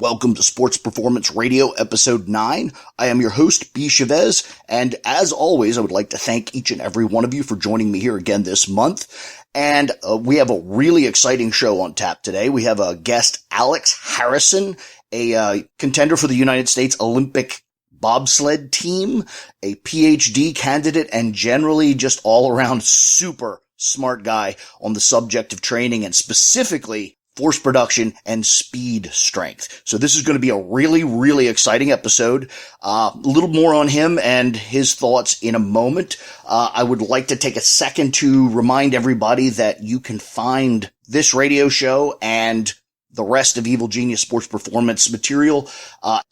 Welcome to Sports Performance Radio, Episode 9. I am your host, B.Chavez, and as always, I would like to thank each and every one of you for joining me here again this month. And we have a really exciting show on tap today. We have a guest, Alex Harisson, a contender for the United States Olympic Bobsled team, a PhD candidate, and generally just all-around super smart guy on the subject of training and specifically force production and speed strength. So this is going to be a really, really exciting episode. A little more on him and his thoughts in a moment. I would like to take a second to remind everybody that you can find this radio show and the rest of EvilGenius sports performance material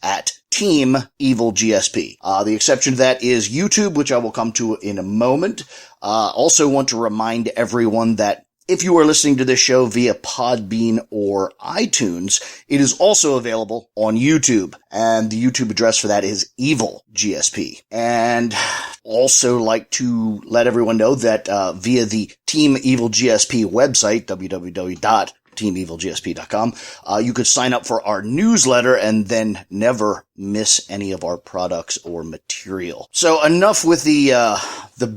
at Team EvilGSP. The exception to that is YouTube, which I will come to in a moment. Also want to remind everyone that if you are listening to this show via Podbean or iTunes, it is also available on YouTube, and the YouTube address for that is EvilGSP. And also like to let everyone know that via the Team EvilGSP website, www.teamevilgsp.com, you could sign up for our newsletter and then never miss any of our products or material. So enough with the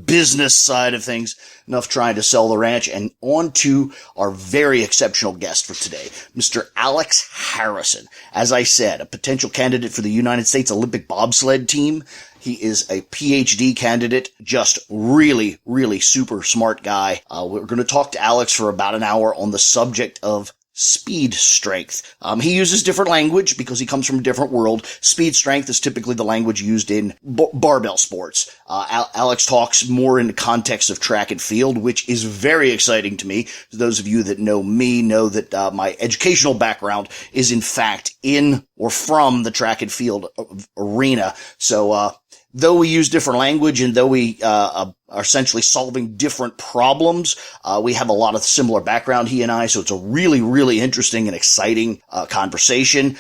business side of things, enough trying to sell the ranch, and on to our very exceptional guest for today, Mr. Alex Harisson. As I said, a potential candidate for the United States Olympic Bobsled team. He is a PhD candidate, just really, really super smart guy. We're going to talk to Alex for about an hour on the subject of speed strength. He uses different language because he comes from a different world. Speed strength is typically the language used in barbell sports. Alex talks more in the context of track and field, which is very exciting to me. Those of you that know me know that my educational background is in fact in or from the track and field arena. So though we use different language and though we are essentially solving different problems, we have a lot of similar background, he and I, so it's a really, really interesting and exciting conversation.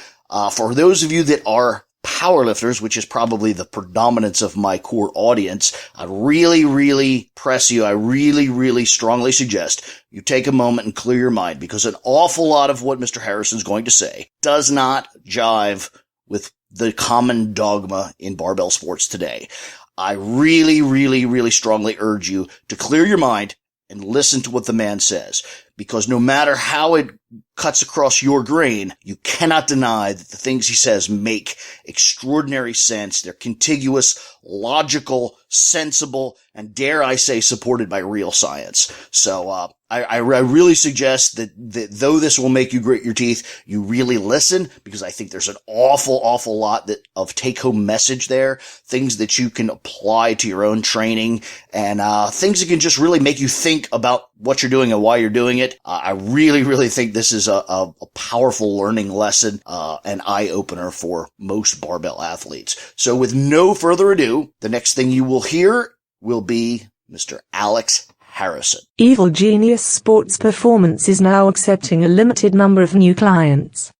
For those of you that are powerlifters, which is probably the predominance of my core audience, I really, really press you. I really, really strongly suggest you take a moment and clear your mind, because an awful lot of what Mr. Harrison's going to say does not jive with the common dogma in barbell sports today. I really, really, really strongly urge you to clear your mind and listen to what the man says, because no matter how it cuts across your grain, you cannot deny that the things he says make extraordinary sense. They're contiguous, logical, sensible, and dare I say supported by real science. So I really suggest that though this will make you grit your teeth, you really listen, because I think there's an awful lot of take-home message there, things that you can apply to your own training, and things that can just really make you think about what you're doing and why you're doing it. I really, really think this is a powerful learning lesson, an eye-opener for most barbell athletes. So with no further ado, the next thing you will hear will be Mr. Alex Harisson. EvilGenius Sports Performance is now accepting a limited number of new clients.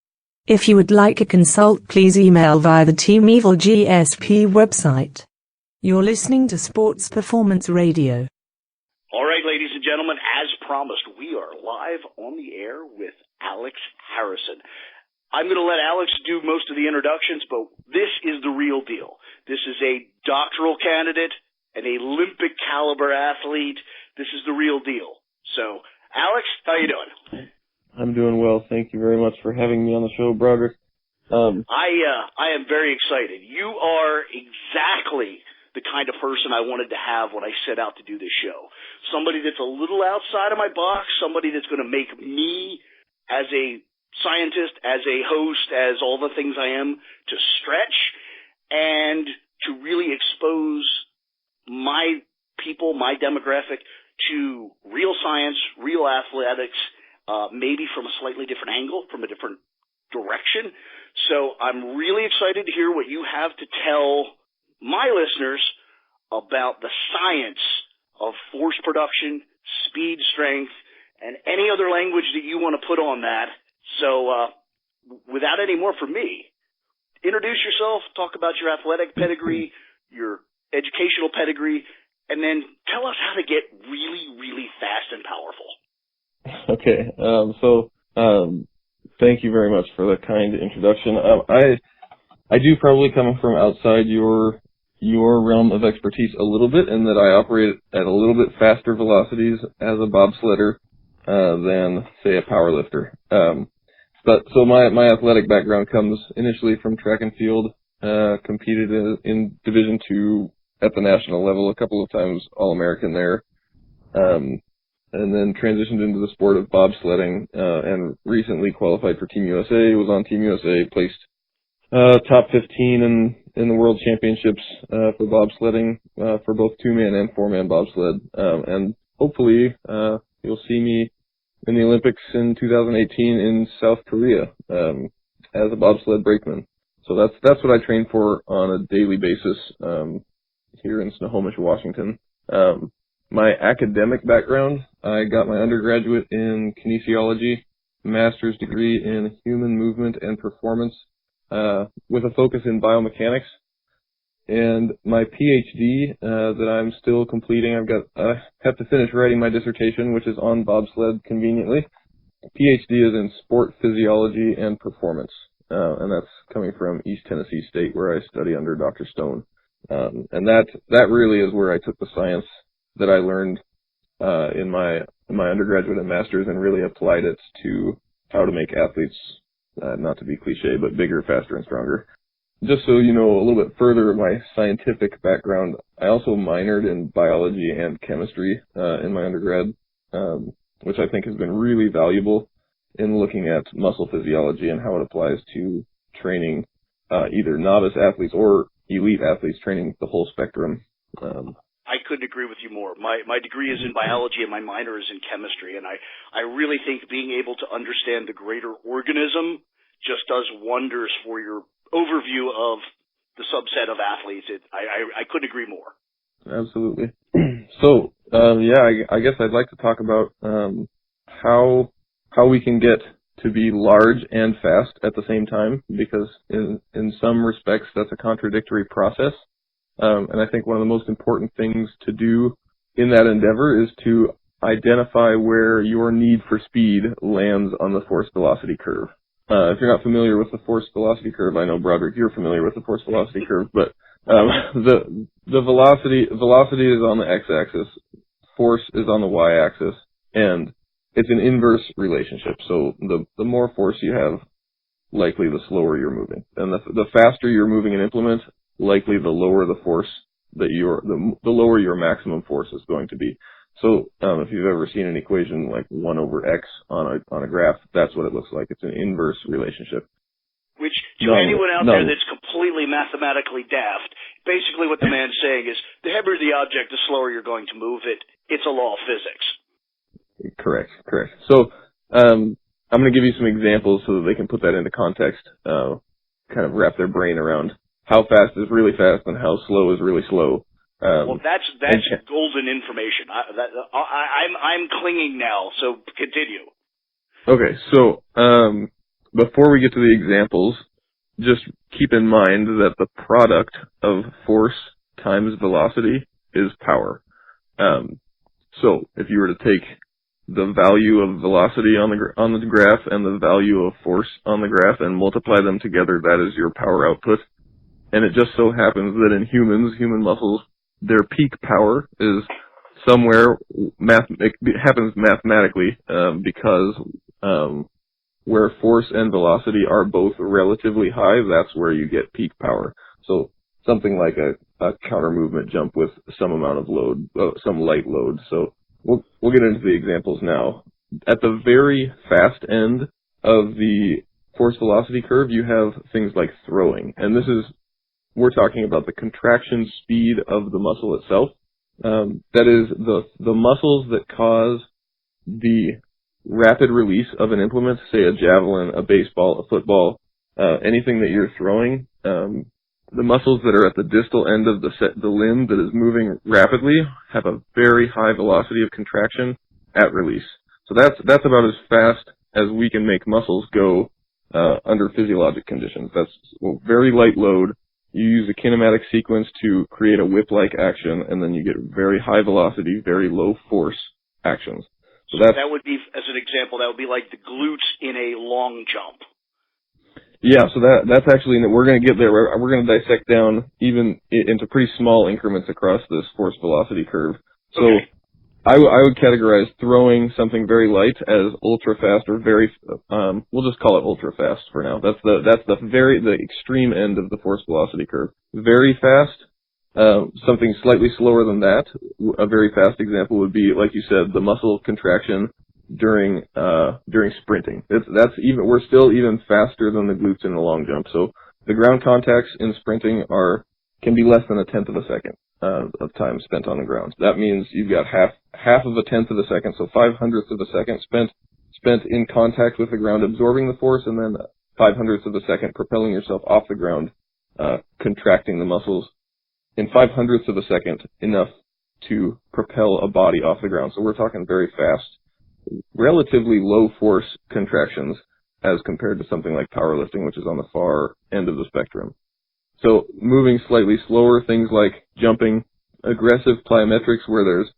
If you would like a consult, please email via the Team EvilGSP website. You're listening to Sports Performance Radio. All right, ladies and gentlemen, as promised, we are live on the air with Alex Harisson. I'm going to let Alex do most of the introductions, but this is the real deal. This is a doctoral candidate, an Olympic caliber athlete. This is the real deal. So, Alex, how you doing? I'm doing well. Thank you very much for having me on the show, Broderick. I am very excited. You are exactly the kind of person I wanted to have when I set out to do this show. Somebody that's a little outside of my box, somebody that's going to make me, as a scientist, as a host, as all the things I am, to stretch and to really expose my people, my demographic, to real science, real athletics, maybe from a slightly different angle, from a different direction. So I'm really excited to hear what you have to tell my listeners about the science of force production, speed strength, and any other language that you want to put on that. So without any more from me, introduce yourself, talk about your athletic pedigree, your educational pedigree, and then tell us how to get really, really fast and powerful. Okay. Thank you very much for the kind introduction. I do probably come from outside your realm of expertise a little bit, in that I operate at a little bit faster velocities as a bobsledder than, say, a powerlifter. But so my athletic background comes initially from track and field. Competed in Division II at the national level, a couple of times All-American there. And then transitioned into the sport of bobsledding, and recently qualified for Team USA, was on Team USA, placed top 15 in the World Championships for bobsledding, for both 2-man and 4-man bobsled. And hopefully you'll see me in the Olympics in 2018 in South Korea as a bobsled brakeman. So that's what I train for on a daily basis here in Snohomish, Washington. My academic background, I got my undergraduate in kinesiology, master's degree in human movement and performance, with a focus in biomechanics, and my PhD that I'm still completing. I have to finish writing my dissertation, which is on bobsled conveniently. PhD is in sport physiology and performance, and that's coming from East Tennessee State, where I study under Dr. Stone. And that really is where I took the science that I learned in my undergraduate and master's and really applied it to how to make athletes, not to be cliche, but bigger, faster, and stronger. Just so you know a little bit further of my scientific background, I also minored in biology and chemistry in my undergrad, which I think has been really valuable in looking at muscle physiology and how it applies to training either novice athletes or elite athletes, training the whole spectrum. I couldn't agree with you more. My degree is in biology and my minor is in chemistry, and I really think being able to understand the greater organism just does wonders for your overview of the subset of athletes. I couldn't agree more. Absolutely. So, I guess I'd like to talk about how we can get to be large and fast at the same time, because in some respects that's a contradictory process. And I think one of the most important things to do in that endeavor is to identify where your need for speed lands on the force velocity curve. If you're not familiar with the force velocity curve, I know, Broderick, you're familiar with the force velocity curve, but the velocity is on the x-axis, force is on the y-axis, and it's an inverse relationship. So the more force you have, likely the slower you're moving. And the faster you're moving an implement, likely the lower the force that the lower your maximum force is going to be. So if you've ever seen an equation like 1 over x on a graph, that's what it looks like. It's an inverse relationship. Which, to anyone out there that's completely mathematically daft, basically what the man's saying is, the heavier the object, the slower you're going to move it. It's a law of physics. Correct. So I'm going to give you some examples so that they can put that into context, kind of wrap their brain around how fast is really fast and how slow is really slow. Well, that's golden information. I'm clinging now, so continue. Okay, so before we get to the examples, just keep in mind that the product of force times velocity is power. So if you were to take the value of velocity on the graph and the value of force on the graph and multiply them together, that is your power output. And it just so happens that in human muscles, their peak power is somewhere, it happens mathematically, because where force and velocity are both relatively high, that's where you get peak power. So something like a counter movement jump with some amount of load, some light load. So we'll get into the examples now. At the very fast end of the force velocity curve, you have things like throwing, and we're talking about the contraction speed of the muscle itself. That is the muscles that cause the rapid release of an implement, say a javelin, a baseball, a football, anything that you're throwing. The muscles that are at the distal end of the limb that is moving rapidly have a very high velocity of contraction at release. So that's about as fast as we can make muscles go under physiologic conditions. That's very light load. You use a kinematic sequence to create a whip-like action, and then you get very high velocity, very low force actions. So that's, that would be, as an example, that would be like the glutes in a long jump. yeah, so that's actually, we're going to get there. We're going to dissect down even into pretty small increments across this force velocity curve. So Okay. I would categorize throwing something very light as ultra fast or very, we'll just call it ultra fast for now. That's the extreme end of the force velocity curve. Very fast, something slightly slower than that. A very fast example would be, like you said, the muscle contraction during sprinting. We're still even faster than the glutes in the long jump. So the ground contacts in sprinting can be less than a tenth of a second of time spent on the ground. That means you've got half of a tenth of a second, so 5/100ths of a second spent in contact with the ground, absorbing the force, and then 5/100ths of a second propelling yourself off the ground, contracting the muscles in 5/100ths of a second, enough to propel a body off the ground. So we're talking very fast, relatively low force contractions as compared to something like powerlifting, which is on the far end of the spectrum. So moving slightly slower, things like jumping, aggressive plyometrics where it's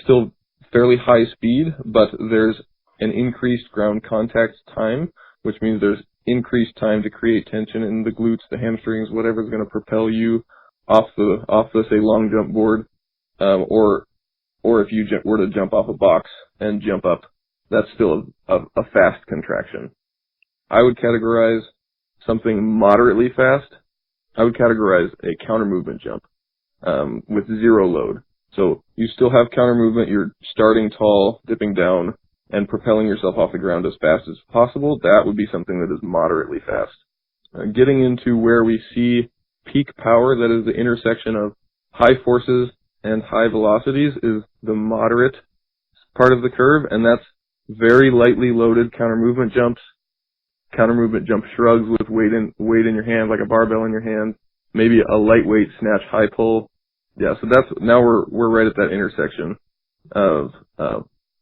still fairly high speed, but there's an increased ground contact time, which means there's increased time to create tension in the glutes, the hamstrings, whatever's going to propel you off the say long jump board, or if you were to jump off a box and jump up, that's still a fast contraction. I would categorize something moderately fast. I would categorize a counter movement jump with zero load. So you still have counter movement. You're starting tall, dipping down, and propelling yourself off the ground as fast as possible. That would be something that is moderately fast. Getting into where we see peak power, that is the intersection of high forces and high velocities, is the moderate part of the curve, and that's very lightly loaded counter movement jumps, counter movement jump shrugs with weight in your hand, like a barbell in your hand, maybe a lightweight snatch high pull. Yeah, so now we're right at that intersection of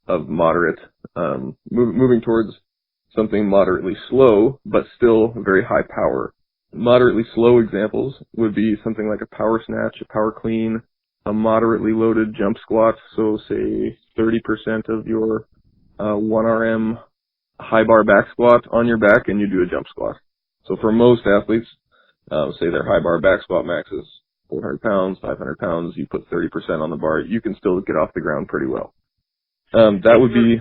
moderate, moving towards something moderately slow, but still very high power. Moderately slow examples would be something like a power snatch, a power clean, a moderately loaded jump squat. So say 30% of your 1RM high bar back squat on your back, and you do a jump squat. So for most athletes, say their high bar back squat max is 400 pounds, 500 pounds, you put 30% on the bar, you can still get off the ground pretty well. That'd be,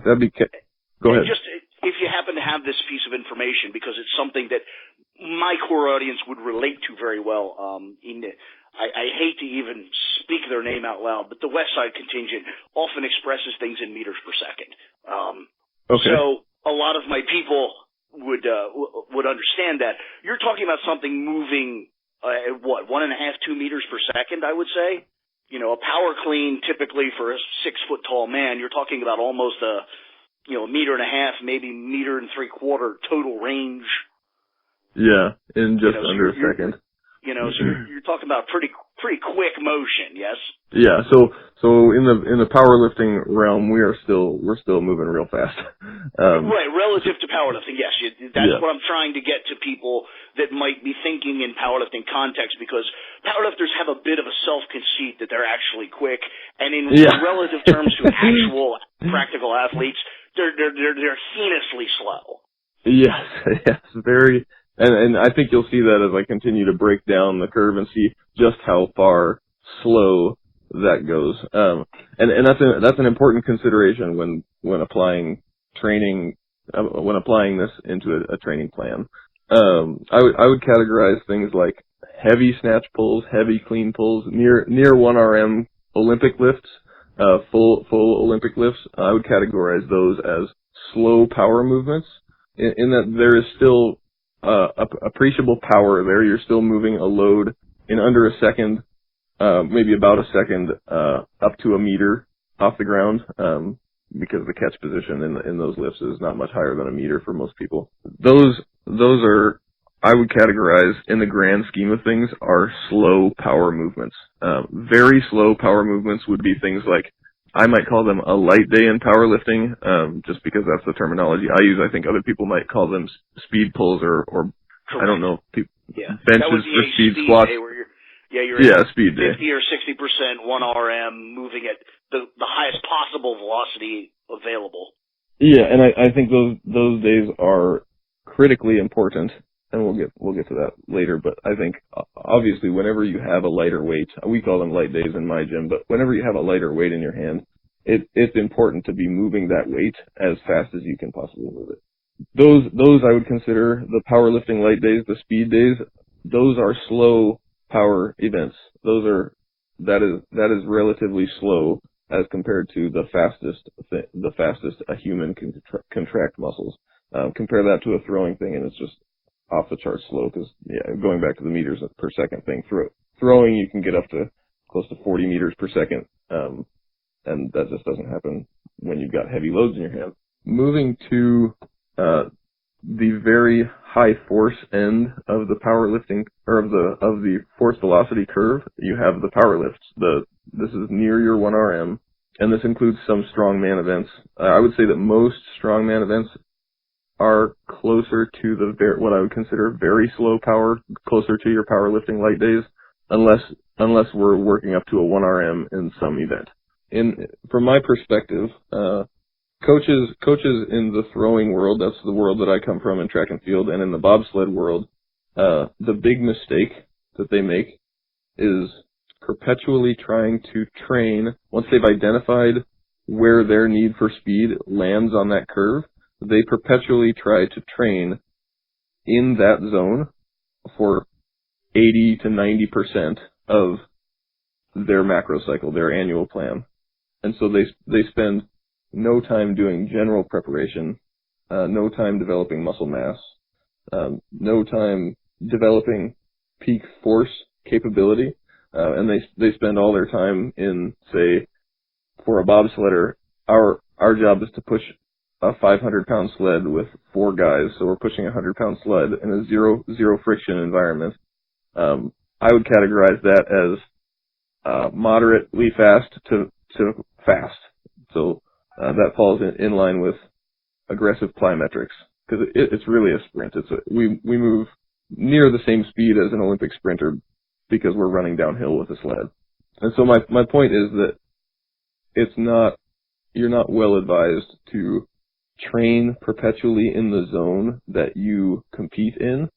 go ahead. Just if you happen to have this piece of information, because it's something that my core audience would relate to very well. I hate to even speak their name out loud, but the West Side contingent often expresses things in meters per second. Okay. So a lot of my people would understand that. You're talking about something moving, 1.5, 2 meters per second, I would say. You know, a power clean typically for a 6-foot tall man, you're talking about almost a meter and a half, maybe meter and 3/4 total range. Yeah, in just under a second. So you're talking about pretty quick motion, yes? Yeah, so in the powerlifting realm, we're still moving real fast. Right, relative to powerlifting, yes. That's what I'm trying to get to people that might be thinking in powerlifting context, because powerlifters have a bit of a self-conceit that they're actually quick, and in relative terms to actual practical athletes, they're heinously slow. Yes, very. And I think you'll see that as I continue to break down the curve and see just how far slow that goes. And that's an important consideration when applying training, when applying this into a training plan. I would categorize things like heavy snatch pulls, heavy clean pulls, near 1RM Olympic lifts, full Olympic lifts. I would categorize those as slow power movements, in that there is still appreciable power there. You're still moving a load in under a second, maybe about a second, up to a meter off the ground, because the catch position in those lifts is not much higher than a meter for most people. Those are, I would categorize, in the grand scheme of things, are slow power movements. Very slow power movements would be things like, I might call them a light day in powerlifting, just because that's the terminology I use. I think other people might call them speed pulls or I don't know, benches for speed squats. you're speed day. 50 or 60% 1 RM, moving at the highest possible velocity available. Yeah, and I think those days are critically important, and we'll get to that later. But I think obviously whenever you have a lighter weight, we call them light days in my gym, but whenever you have a lighter weight in your hand, it's important to be moving that weight as fast as you can possibly move it. Those I would consider the powerlifting light days, the speed days. Those are slow power events. That is relatively slow as compared to the fastest a human can contract muscles. Compare that to a throwing thing, and it's just off the charts slow. Because going back to the meters per second thing, throwing you can get up to close to 40 meters per second, and that just doesn't happen when you've got heavy loads in your hand. Moving to the very high force end of the powerlifting, or of the force velocity curve, you have the power lifts. This is near your 1 RM, and this includes some strongman events. I would say that most strongman events are closer to what I would consider very slow power, closer to your powerlifting light days, unless we're working up to a 1 RM in some event. From my perspective, coaches in the throwing world, that's the world that I come from in track and field, and in the bobsled world, the big mistake that they make is perpetually trying to train. Once they've identified where their need for speed lands on that curve, they perpetually try to train in that zone for 80 to 90% of their macro cycle, their annual plan. And so they spend no time doing general preparation, no time developing muscle mass, no time developing peak force capability, and they spend all their time in, say, for a bobsledder, our job is to push a 500-pound sled with 4 guys, so we're pushing a 100-pound sled in a zero friction environment. I would categorize that as moderately fast to fast. So that falls in line with aggressive plyometrics, because it's really a sprint. We move near the same speed as an Olympic sprinter because we're running downhill with a sled. And so my point is that you're not well advised to train perpetually in the zone that you compete in,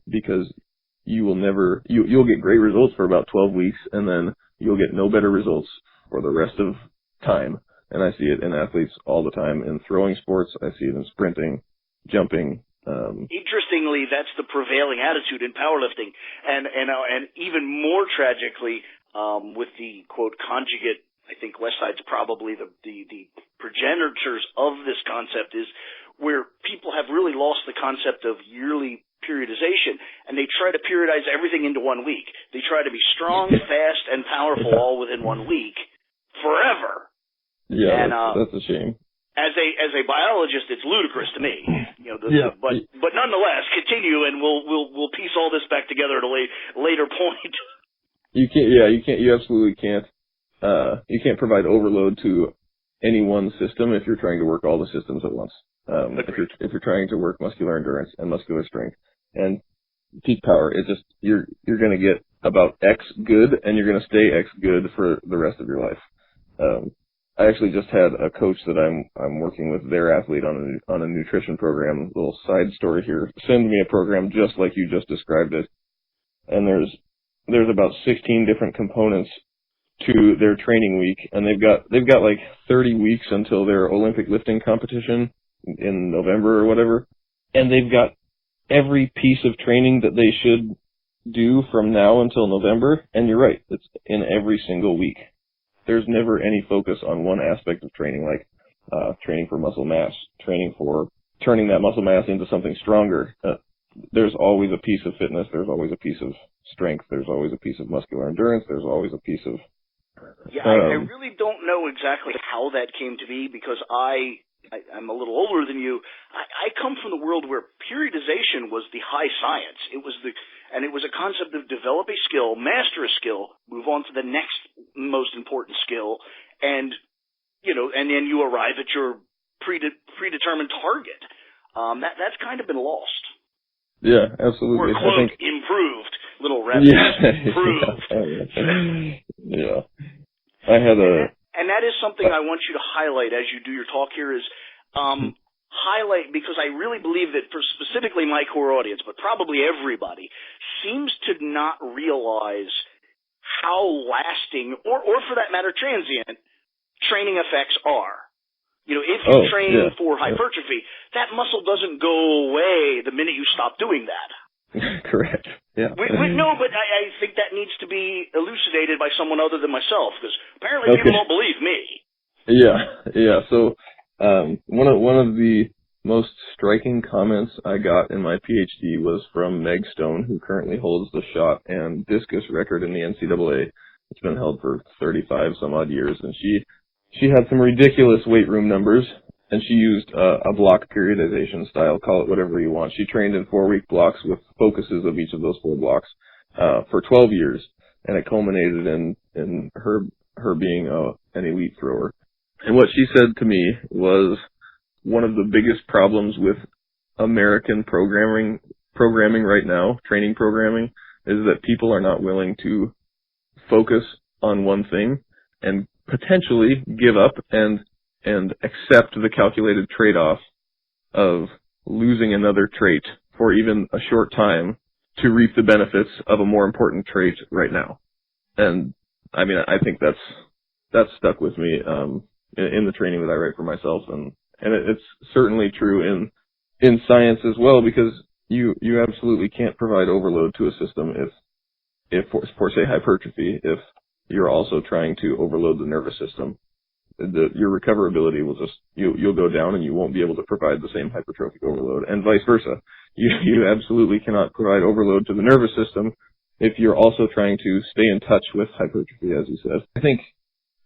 because you'll get great results for about 12 weeks, and then you'll get no better results for the rest of time. And I see it in athletes all the time in throwing sports. I see it in sprinting, jumping. Interestingly, that's the prevailing attitude in powerlifting, and even more tragically, with the quote conjugate. I think Westside's probably the progenitors of this concept, is where people have really lost the concept of yearly periodization, and they try to periodize everything into 1 week. They try to be strong, fast, and powerful all within 1 week forever. Yeah, that's a shame. As a biologist, it's ludicrous to me. But nonetheless, continue, and we'll piece all this back together at a later point. You can't. Yeah, you can't. You absolutely can't. You can't provide overload to any one system if you're trying to work all the systems at once. If you're trying to work muscular endurance and muscular strength and peak power, you're going to get about X good, and you're going to stay X good for the rest of your life. I actually just had a coach that I'm working with, their athlete on a nutrition program. Little side story here. Send me a program just like you just described it, and there's about 16 different components to their training week, and they've got like 30 weeks until their Olympic lifting competition in November or whatever, and they've got every piece of training that they should do from now until November, and you're right, it's in every single week. There's never any focus on one aspect of training, like training for muscle mass, training for turning that muscle mass into something stronger. There's always a piece of fitness, there's always a piece of strength, there's always a piece of muscular endurance, there's always a piece of... Yeah, I really don't know exactly how that came to be, because I'm a little older than you. I come from the world where periodization was the high science. It was a concept of develop a skill, master a skill, move on to the next most important skill, and then you arrive at your predetermined target. That's kind of been lost. Yeah, absolutely. Or quote, improved little reps prove. Yeah. I had and that is something I want you to highlight as you do your talk here is highlight, because I really believe that for specifically my core audience, but probably everybody, seems to not realize how lasting, or for that matter, transient, training effects are. You know, if you train for hypertrophy, that muscle doesn't go away the minute you stop doing that. Correct. Yeah. No, but I think that needs to be elucidated by someone other than myself, because apparently people don't believe me. Yeah. So, one of the most striking comments I got in my PhD was from Meg Stone, who currently holds the shot and discus record in the NCAA. It's been held for 35 some odd years, and she had some ridiculous weight room numbers, and she used a block periodization style, call it whatever you want. She trained in 4-week blocks with focuses of each of those 4 blocks for 12 years, and it culminated in her being an elite thrower. And what she said to me was, one of the biggest problems with American programming right now, training programming, is that people are not willing to focus on one thing and potentially give up and accept the calculated trade-off of losing another trait for even a short time to reap the benefits of a more important trait right now. And I mean, I think that's stuck with me in the training that I write for myself, and it's certainly true in science as well, because you absolutely can't provide overload to a system if for say hypertrophy, if you're also trying to overload the nervous system. Your recoverability will you'll go down, and you won't be able to provide the same hypertrophic overload, and vice versa. You absolutely cannot provide overload to the nervous system if you're also trying to stay in touch with hypertrophy, as you said. I think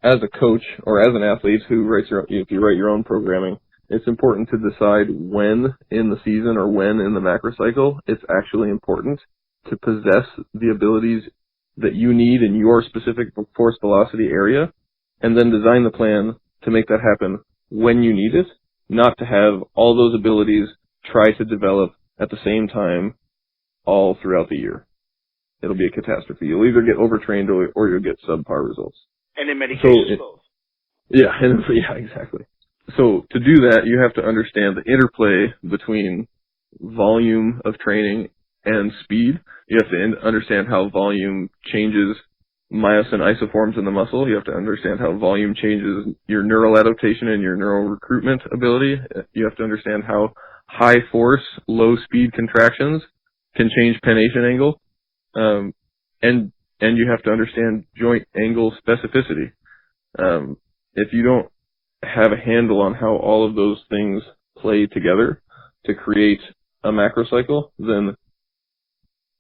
as a coach or as an athlete who if you write your own programming, it's important to decide when in the season or when in the macro cycle it's actually important to possess the abilities that you need in your specific force velocity area, and then design the plan to make that happen when you need it, not to have all those abilities try to develop at the same time all throughout the year. It'll be a catastrophe. You'll either get overtrained or you'll get subpar results. And in many cases, both. Yeah, exactly. So to do that, you have to understand the interplay between volume of training and speed. You have to understand how volume changes myosin isoforms in the muscle. You have to understand how volume changes your neural adaptation and your neural recruitment ability. You have to understand how high force, low speed contractions can change pennation angle. And you have to understand joint angle specificity. If you don't have a handle on how all of those things play together to create a macrocycle, then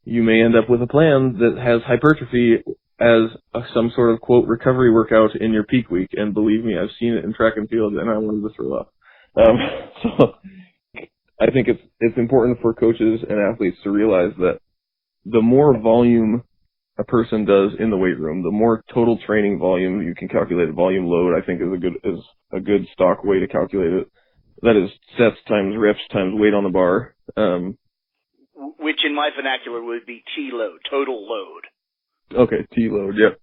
you may end up with a plan that has hypertrophy as some sort of, quote, recovery workout in your peak week. And believe me, I've seen it in track and field, and I wanted to throw up. So I think it's important for coaches and athletes to realize that the more volume a person does in the weight room, the more total training volume you can calculate. Volume load, I think, is a good stock way to calculate it. That is sets times reps times weight on the bar. Which in my vernacular would be T load, total load. Okay, T load, yep.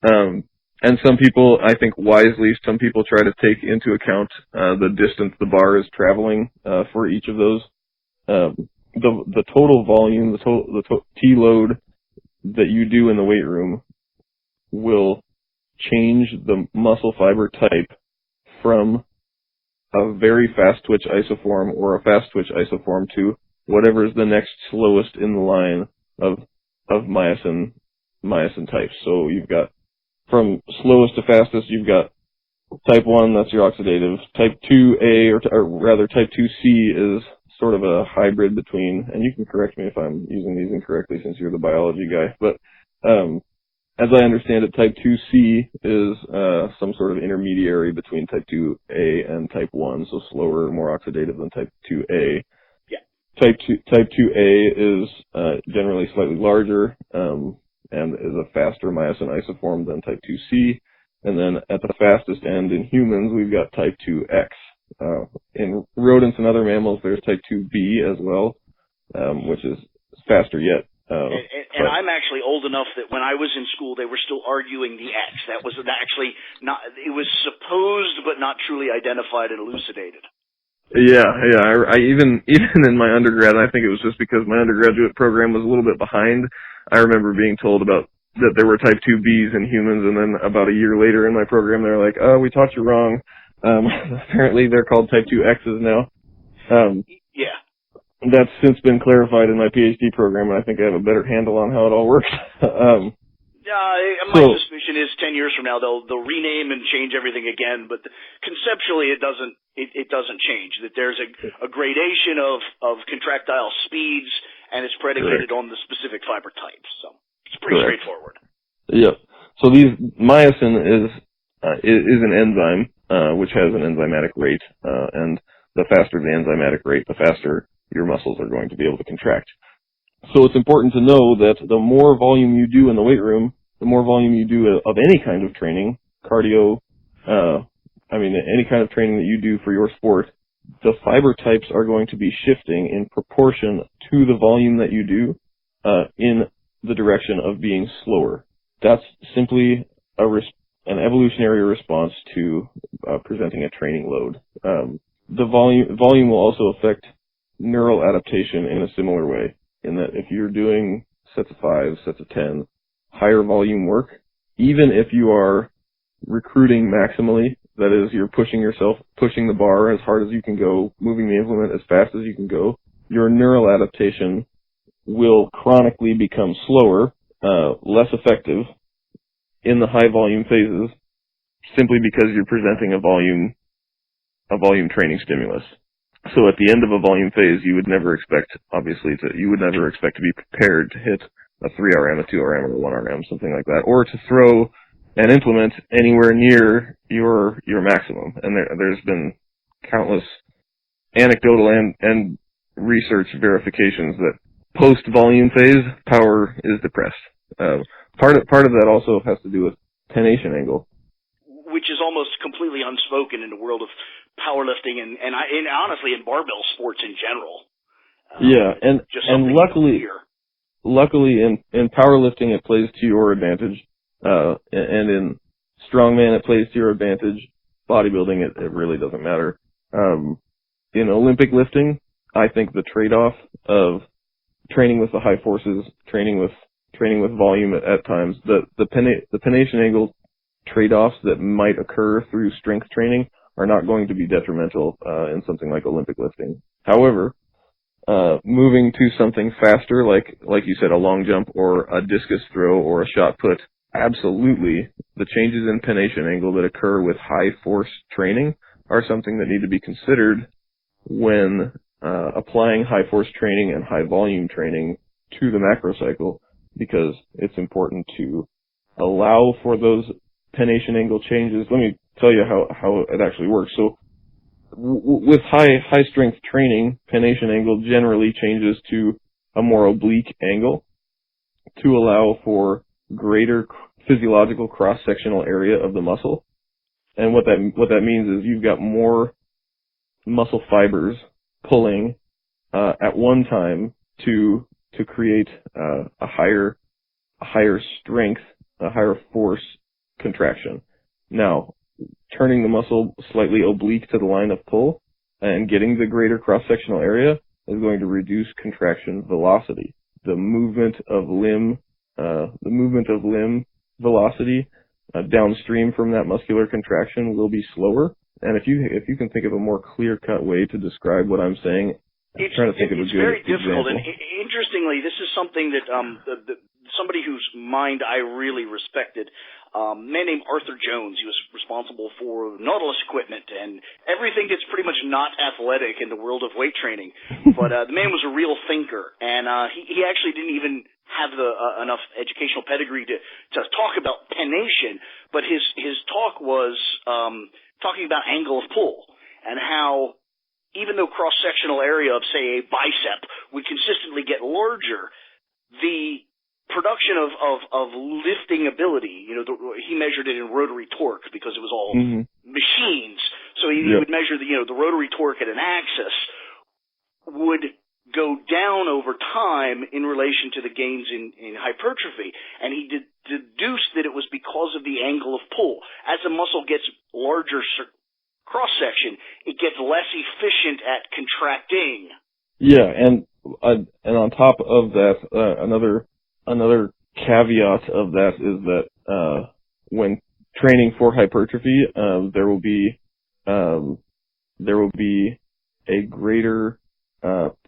And some people, I think wisely, some people try to take into account the distance the bar is traveling for each of those. The total volume, the T load that you do in the weight room will change the muscle fiber type from a very fast twitch isoform or a fast twitch isoform to whatever is the next slowest in the line of myosin types. So you've got from slowest to fastest, you've got type 1, that's your oxidative. Type 2A, or rather type 2C is sort of a hybrid between, and you can correct me if I'm using these incorrectly since you're the biology guy, but as I understand it, type 2C is some sort of intermediary between type 2A and type 1, so slower, more oxidative than type 2A. Yeah. Type 2A is generally slightly larger and is a faster myosin isoform than type 2C. And then at the fastest end in humans, we've got type 2X. In rodents and other mammals, there's type 2B as well, which is faster yet. And I'm actually old enough that when I was in school, they were still arguing the X. That was actually not, it was supposed but not truly identified and elucidated. Yeah. I even in my undergrad, I think it was just because my undergraduate program was a little bit behind. I remember being told about that there were type 2Bs in humans, and then about a year later in my program, they were like, "Oh, we taught you wrong." Apparently, they're called type 2Xs now. Yeah. That's since been clarified in my PhD program, and I think I have a better handle on how it all works. My suspicion is 10 years from now they'll rename and change everything again, but conceptually it doesn't change. That there's a gradation of contractile speeds, and it's predicated on the specific fiber types. So it's pretty straightforward. Yep. So myosin is an enzyme which has an enzymatic rate, and the faster the enzymatic rate, the faster your muscles are going to be able to contract. So it's important to know that the more volume you do in the weight room, the more volume you do of any kind of training, cardio, any kind of training that you do for your sport, the fiber types are going to be shifting in proportion to the volume that you do in the direction of being slower. That's simply an evolutionary response to presenting a training load. The volume will also affect neural adaptation in a similar way, in that if you're doing sets of 5, sets of 10, higher volume work, even if you are recruiting maximally, that is, you're pushing the bar as hard as you can go, moving the implement as fast as you can go, your neural adaptation will chronically become slower, less effective in the high volume phases, simply because you're presenting a volume training stimulus. So at the end of a volume phase, you would never expect to be prepared to hit a 3RM, a 2RM, or a 1RM, something like that, or to throw an implement anywhere near your maximum. And there's been countless anecdotal and research verifications that post-volume phase, power is depressed. Part of that also has to do with pennation angle, which is almost completely unspoken in the world of powerlifting and honestly in barbell sports in general. And luckily in powerlifting it plays to your advantage, and in strongman it plays to your advantage. Bodybuilding it really doesn't matter. In Olympic lifting, I think the trade-off of training with the high forces, training with volume at times, the pennation angle trade-offs that might occur through strength training are not going to be detrimental in something like Olympic lifting. However, moving to something faster, like you said, a long jump or a discus throw or a shot put, absolutely, the changes in pennation angle that occur with high force training are something that need to be considered when applying high force training and high volume training to the macro cycle, because it's important to allow for those pennation angle changes. Let me tell you how it actually works. So with high strength training, pennation angle generally changes to a more oblique angle to allow for greater physiological cross-sectional area of the muscle. And what that means is you've got more muscle fibers pulling at one time to create a higher strength, a higher force contraction. Now, turning the muscle slightly oblique to the line of pull and getting the greater cross-sectional area is going to reduce contraction velocity. The movement of limb velocity downstream from that muscular contraction will be slower. And if you can think of a more clear-cut way to describe what I'm saying, I'm trying to think of a good example. It's very difficult, and interestingly, this is something that somebody whose mind I really respected, a man named Arthur Jones. He was responsible for Nautilus equipment and everything that's pretty much not athletic in the world of weight training. But the man was a real thinker, and he actually didn't even have enough educational pedigree to talk about pennation, but his talk was talking about angle of pull and how even though cross-sectional area of, say, a bicep would consistently get larger, the production of lifting ability, he measured it in rotary torque because it was all machines. So he would measure the rotary torque at an axis would go down over time in relation to the gains in hypertrophy. And he deduced that it was because of the angle of pull. As the muscle gets larger cross-section, it gets less efficient at contracting. Yeah, and on top of that, another caveat of that is that when training for hypertrophy, there will be a greater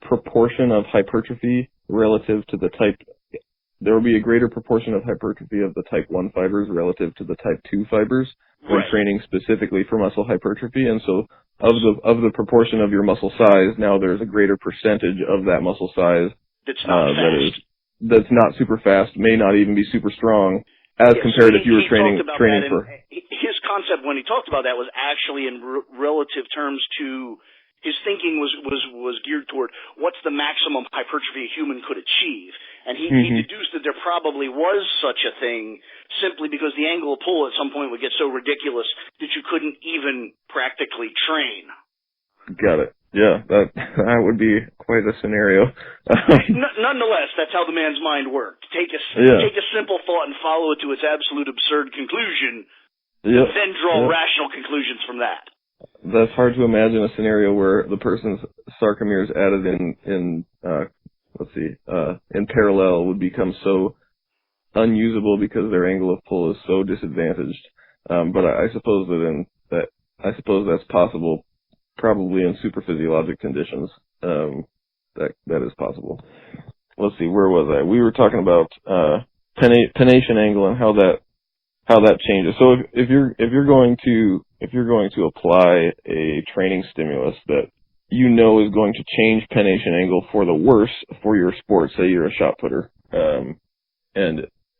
proportion of hypertrophy relative to the type. There will be a greater proportion of hypertrophy of the type 1 fibers relative to the type 2 fibers when training specifically for muscle hypertrophy. And so of the proportion of your muscle size, now there's a greater percentage of that muscle size that's not fast. That's not super fast, may not even be super strong, as compared if you were training for. His concept when he talked about that was actually in relative terms to his thinking was geared toward what's the maximum hypertrophy a human could achieve. And he deduced that there probably was such a thing simply because the angle of pull at some point would get so ridiculous that you couldn't even practically train. Got it. Yeah, that would be quite a scenario. Nonetheless, that's how the man's mind worked. Take a simple thought and follow it to its absolute absurd conclusion, then draw rational conclusions from that. That's hard to imagine a scenario where the person's sarcomeres added in parallel would become so unusable because their angle of pull is so disadvantaged. But I suppose that's possible, probably in super physiologic conditions. That is possible. Let's see, where was I? We were talking about pennation angle and how that changes. So if you're going to apply a training stimulus that you know is going to change pennation angle for the worse for your sport, say you're a shot putter,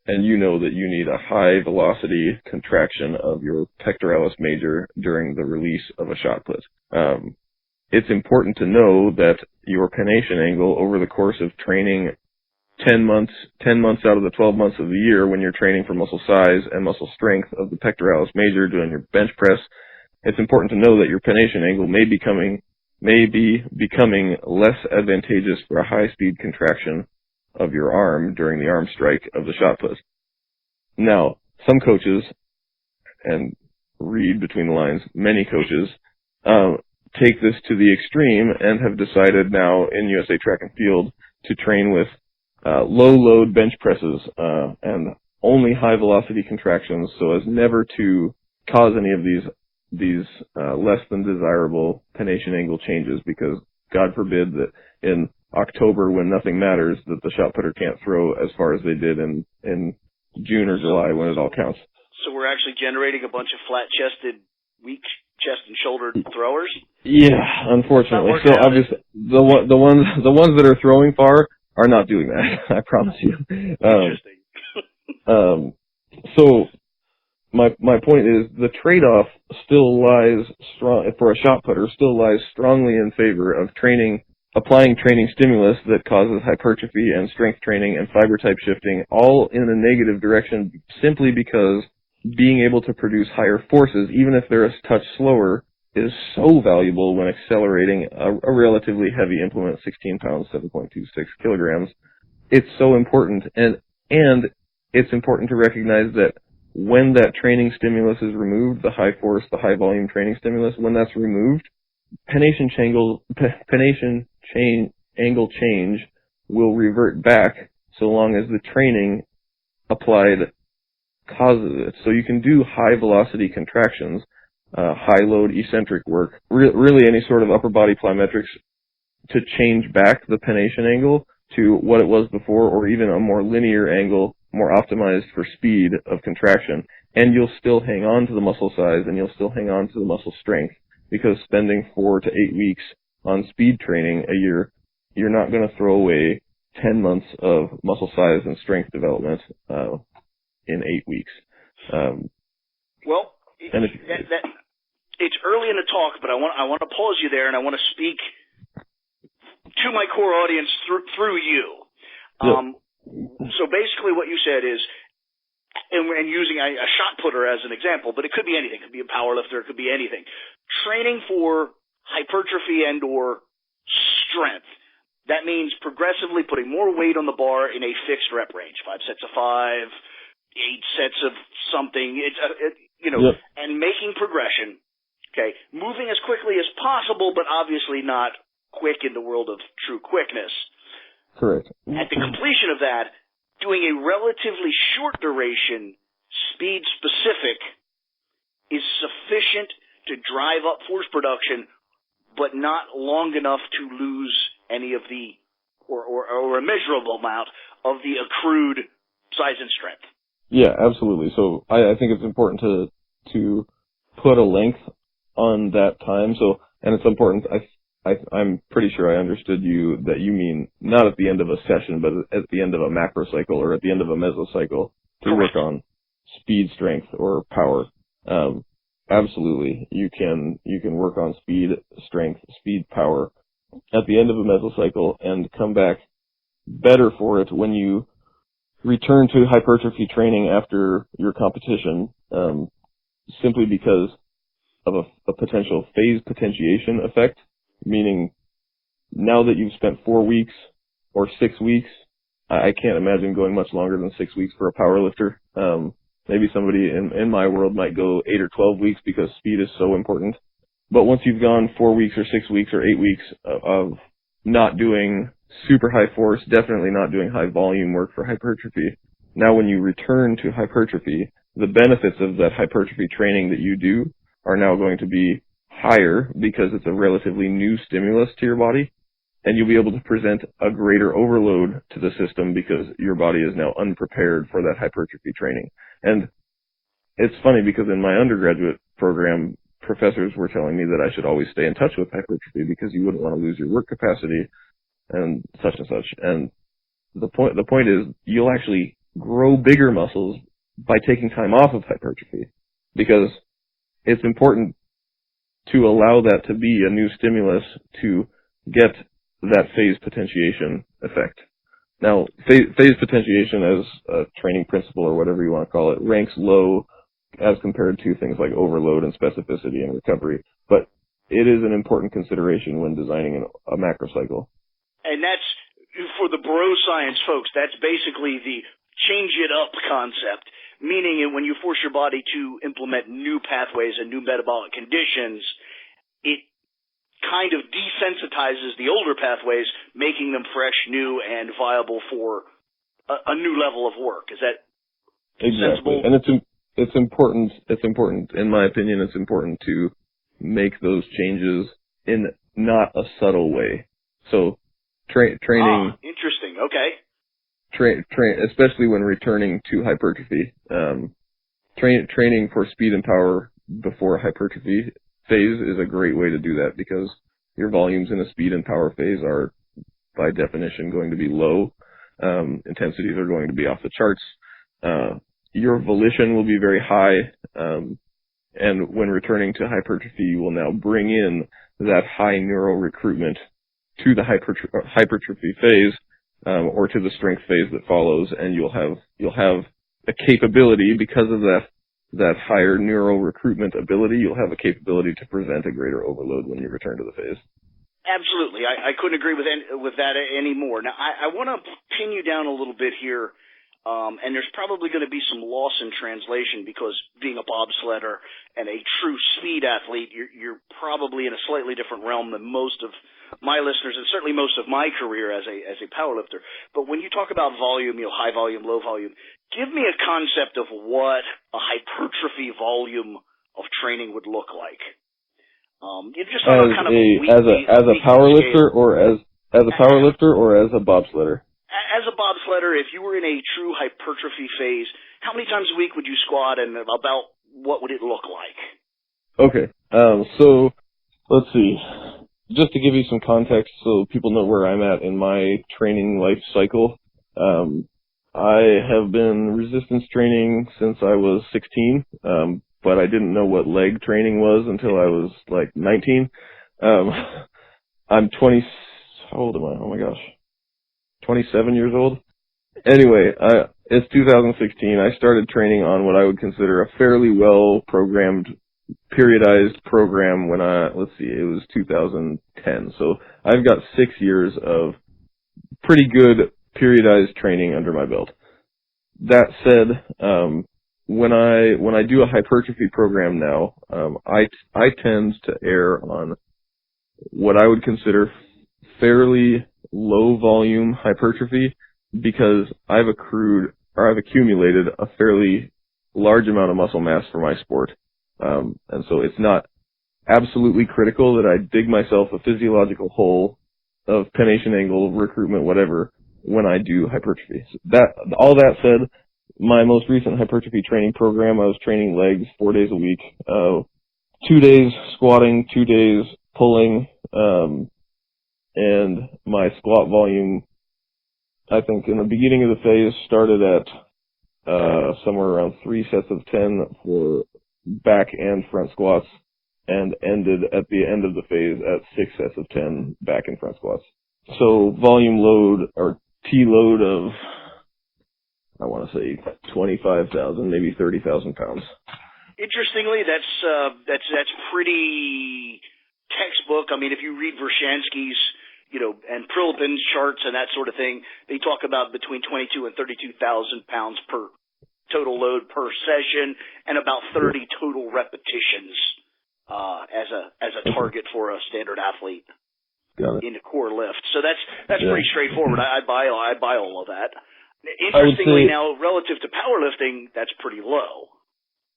and you know that you need a high velocity contraction of your pectoralis major during the release of a shot put. It's important to know that your pennation angle over the course of training 10 months out of the 12 months of the year when you're training for muscle size and muscle strength of the pectoralis major doing your bench press, it's important to know that your pennation angle may be becoming less advantageous for a high speed contraction of your arm during the arm strike of the shot put. Now, some coaches, and read between the lines, many coaches, take this to the extreme and have decided now in USA Track and Field to train with low load bench presses and only high velocity contractions so as never to cause any of these less than desirable pennation angle changes, because God forbid that in October when nothing matters that the shot putter can't throw as far as they did in June or July when it all counts. So we're actually generating a bunch of flat-chested, weak chest and shoulder throwers? Yeah, unfortunately. So obviously the ones that are throwing far are not doing that. I promise you. Interesting. So my point is the trade-off still lies strong for a shot putter still lies strongly in favor of applying training stimulus that causes hypertrophy and strength training and fiber type shifting all in a negative direction, simply because being able to produce higher forces, even if they're a touch slower, is so valuable when accelerating a relatively heavy implement, 16 pounds, 7.26 kilograms. It's so important, and it's important to recognize that when that training stimulus is removed, the high force, the high volume training stimulus, when that's removed, pennation angle change will revert back so long as the training applied causes it. So you can do high velocity contractions, high load eccentric work, really any sort of upper body plyometrics to change back the pennation angle to what it was before, or even a more linear angle, more optimized for speed of contraction. And you'll still hang on to the muscle size and you'll still hang on to the muscle strength, because spending 4 to 8 weeks on speed training a year, you're not going to throw away 10 months of muscle size and strength development in 8 weeks. It's early in the talk, but I want to pause you there, and I want to speak to my core audience through you. So basically what you said is, and using a shot putter as an example, but it could be anything. It could be a power lifter. It could be anything. Training for hypertrophy and or strength That means progressively putting more weight on the bar in a fixed rep range, 5 sets of 5, 8 sets of something, Yep. and making progression, okay, moving as quickly as possible, but obviously not quick in the world of true quickness. Correct. At the completion of that, doing a relatively short duration, speed specific, is sufficient to drive up force production, but not long enough to lose any of the, or a measurable amount of the accrued size and strength. Yeah, absolutely. So I think it's important to put a length on that time. So, and it's important. I'm pretty sure I understood that you mean not at the end of a session, but at the end of a macro cycle or at the end of a mesocycle to work on speed, strength, or power. Absolutely, you can work on speed, strength, speed, power at the end of a mesocycle and come back better for it when you return to hypertrophy training after your competition, simply because of a potential phase potentiation effect, meaning now that you've spent 4 weeks or 6 weeks, I can't imagine going much longer than 6 weeks for a powerlifter. Maybe somebody in my world might go 8 or 12 weeks because speed is so important. But once you've gone 4 weeks or 6 weeks or 8 weeks of not doing super high force, definitely not doing high volume work for hypertrophy, now when you return to hypertrophy, the benefits of that hypertrophy training that you do are now going to be higher because it's a relatively new stimulus to your body, and you'll be able to present a greater overload to the system because your body is now unprepared for that hypertrophy training. And it's funny because in my undergraduate program, professors were telling me that I should always stay in touch with hypertrophy because you wouldn't want to lose your work capacity and such and such. And the point is you'll actually grow bigger muscles by taking time off of hypertrophy because it's important to allow that to be a new stimulus to get that phase potentiation effect. Now, phase potentiation as a training principle or whatever you want to call it ranks low as compared to things like overload and specificity and recovery, but it is an important consideration when designing a macro cycle. And that's, for the bro science folks, that's basically the change it up concept, meaning when you force your body to implement new pathways and new metabolic conditions, it kind of desensitizes the older pathways, making them fresh, new, and viable for a new level of work. Is that exactly? sensible? And it's important. It's important, in my opinion. It's important to make those changes in not a subtle way. So training. Interesting. Okay. Especially when returning to hypertrophy. Training for speed and power before hypertrophy phase is a great way to do that because your volumes in a speed and power phase are by definition going to be low. Intensities are going to be off the charts. Your volition will be very high. And when returning to hypertrophy, you will now bring in that high neural recruitment to the hypertrophy phase, or to the strength phase that follows, and you'll have a capability because of that higher neural recruitment ability. You'll have a capability to present a greater overload when you return to the phase. Absolutely, I couldn't agree with that anymore. Now, I want to pin you down a little bit here, and there's probably going to be some loss in translation because being a bobsledder and a true speed athlete, you're probably in a slightly different realm than most of my listeners, and certainly most of my career as a powerlifter. But when you talk about volume, high volume, low volume, give me a concept of what a hypertrophy volume of training would look like. Just on a kind of as a powerlifter or as a powerlifter or as a bobsledder. As a bobsledder, if you were in a true hypertrophy phase, how many times a week would you squat, and about what would it look like? Okay, so let's see. Just to give you some context so people know where I'm at in my training life cycle, I have been resistance training since I was 16, but I didn't know what leg training was until I was like 19. I'm 20, how old am I? Oh my gosh. 27 years old. Anyway, it's 2016. I started training on what I would consider a fairly well-programmed, periodized program when it was 2010. So I've got 6 years of pretty good periodized training under my belt. That said, when I do a hypertrophy program now, I tend to err on what I would consider fairly low volume hypertrophy, because I've accumulated a fairly large amount of muscle mass for my sport. And so it's not absolutely critical that I dig myself a physiological hole of pennation angle, recruitment, whatever, when I do hypertrophy. All that said, my most recent hypertrophy training program, I was training legs 4 days a week, 2 days squatting, 2 days pulling, and my squat volume, I think in the beginning of the phase, started at somewhere around 3 sets of 10 for back and front squats, and ended at the end of the phase at 6 sets of 10 back and front squats. So volume load, or T load of, I want to say 25,000, maybe 30,000 pounds. Interestingly, that's pretty textbook. I mean, if you read Vershansky's, and Prilipin's charts and that sort of thing, they talk about between 22 and 32,000 pounds per total load per session, and about 30 total repetitions as a target for a standard athlete in the core lift. So that's pretty straightforward. I buy all of that. Interestingly, now relative to powerlifting, that's pretty low.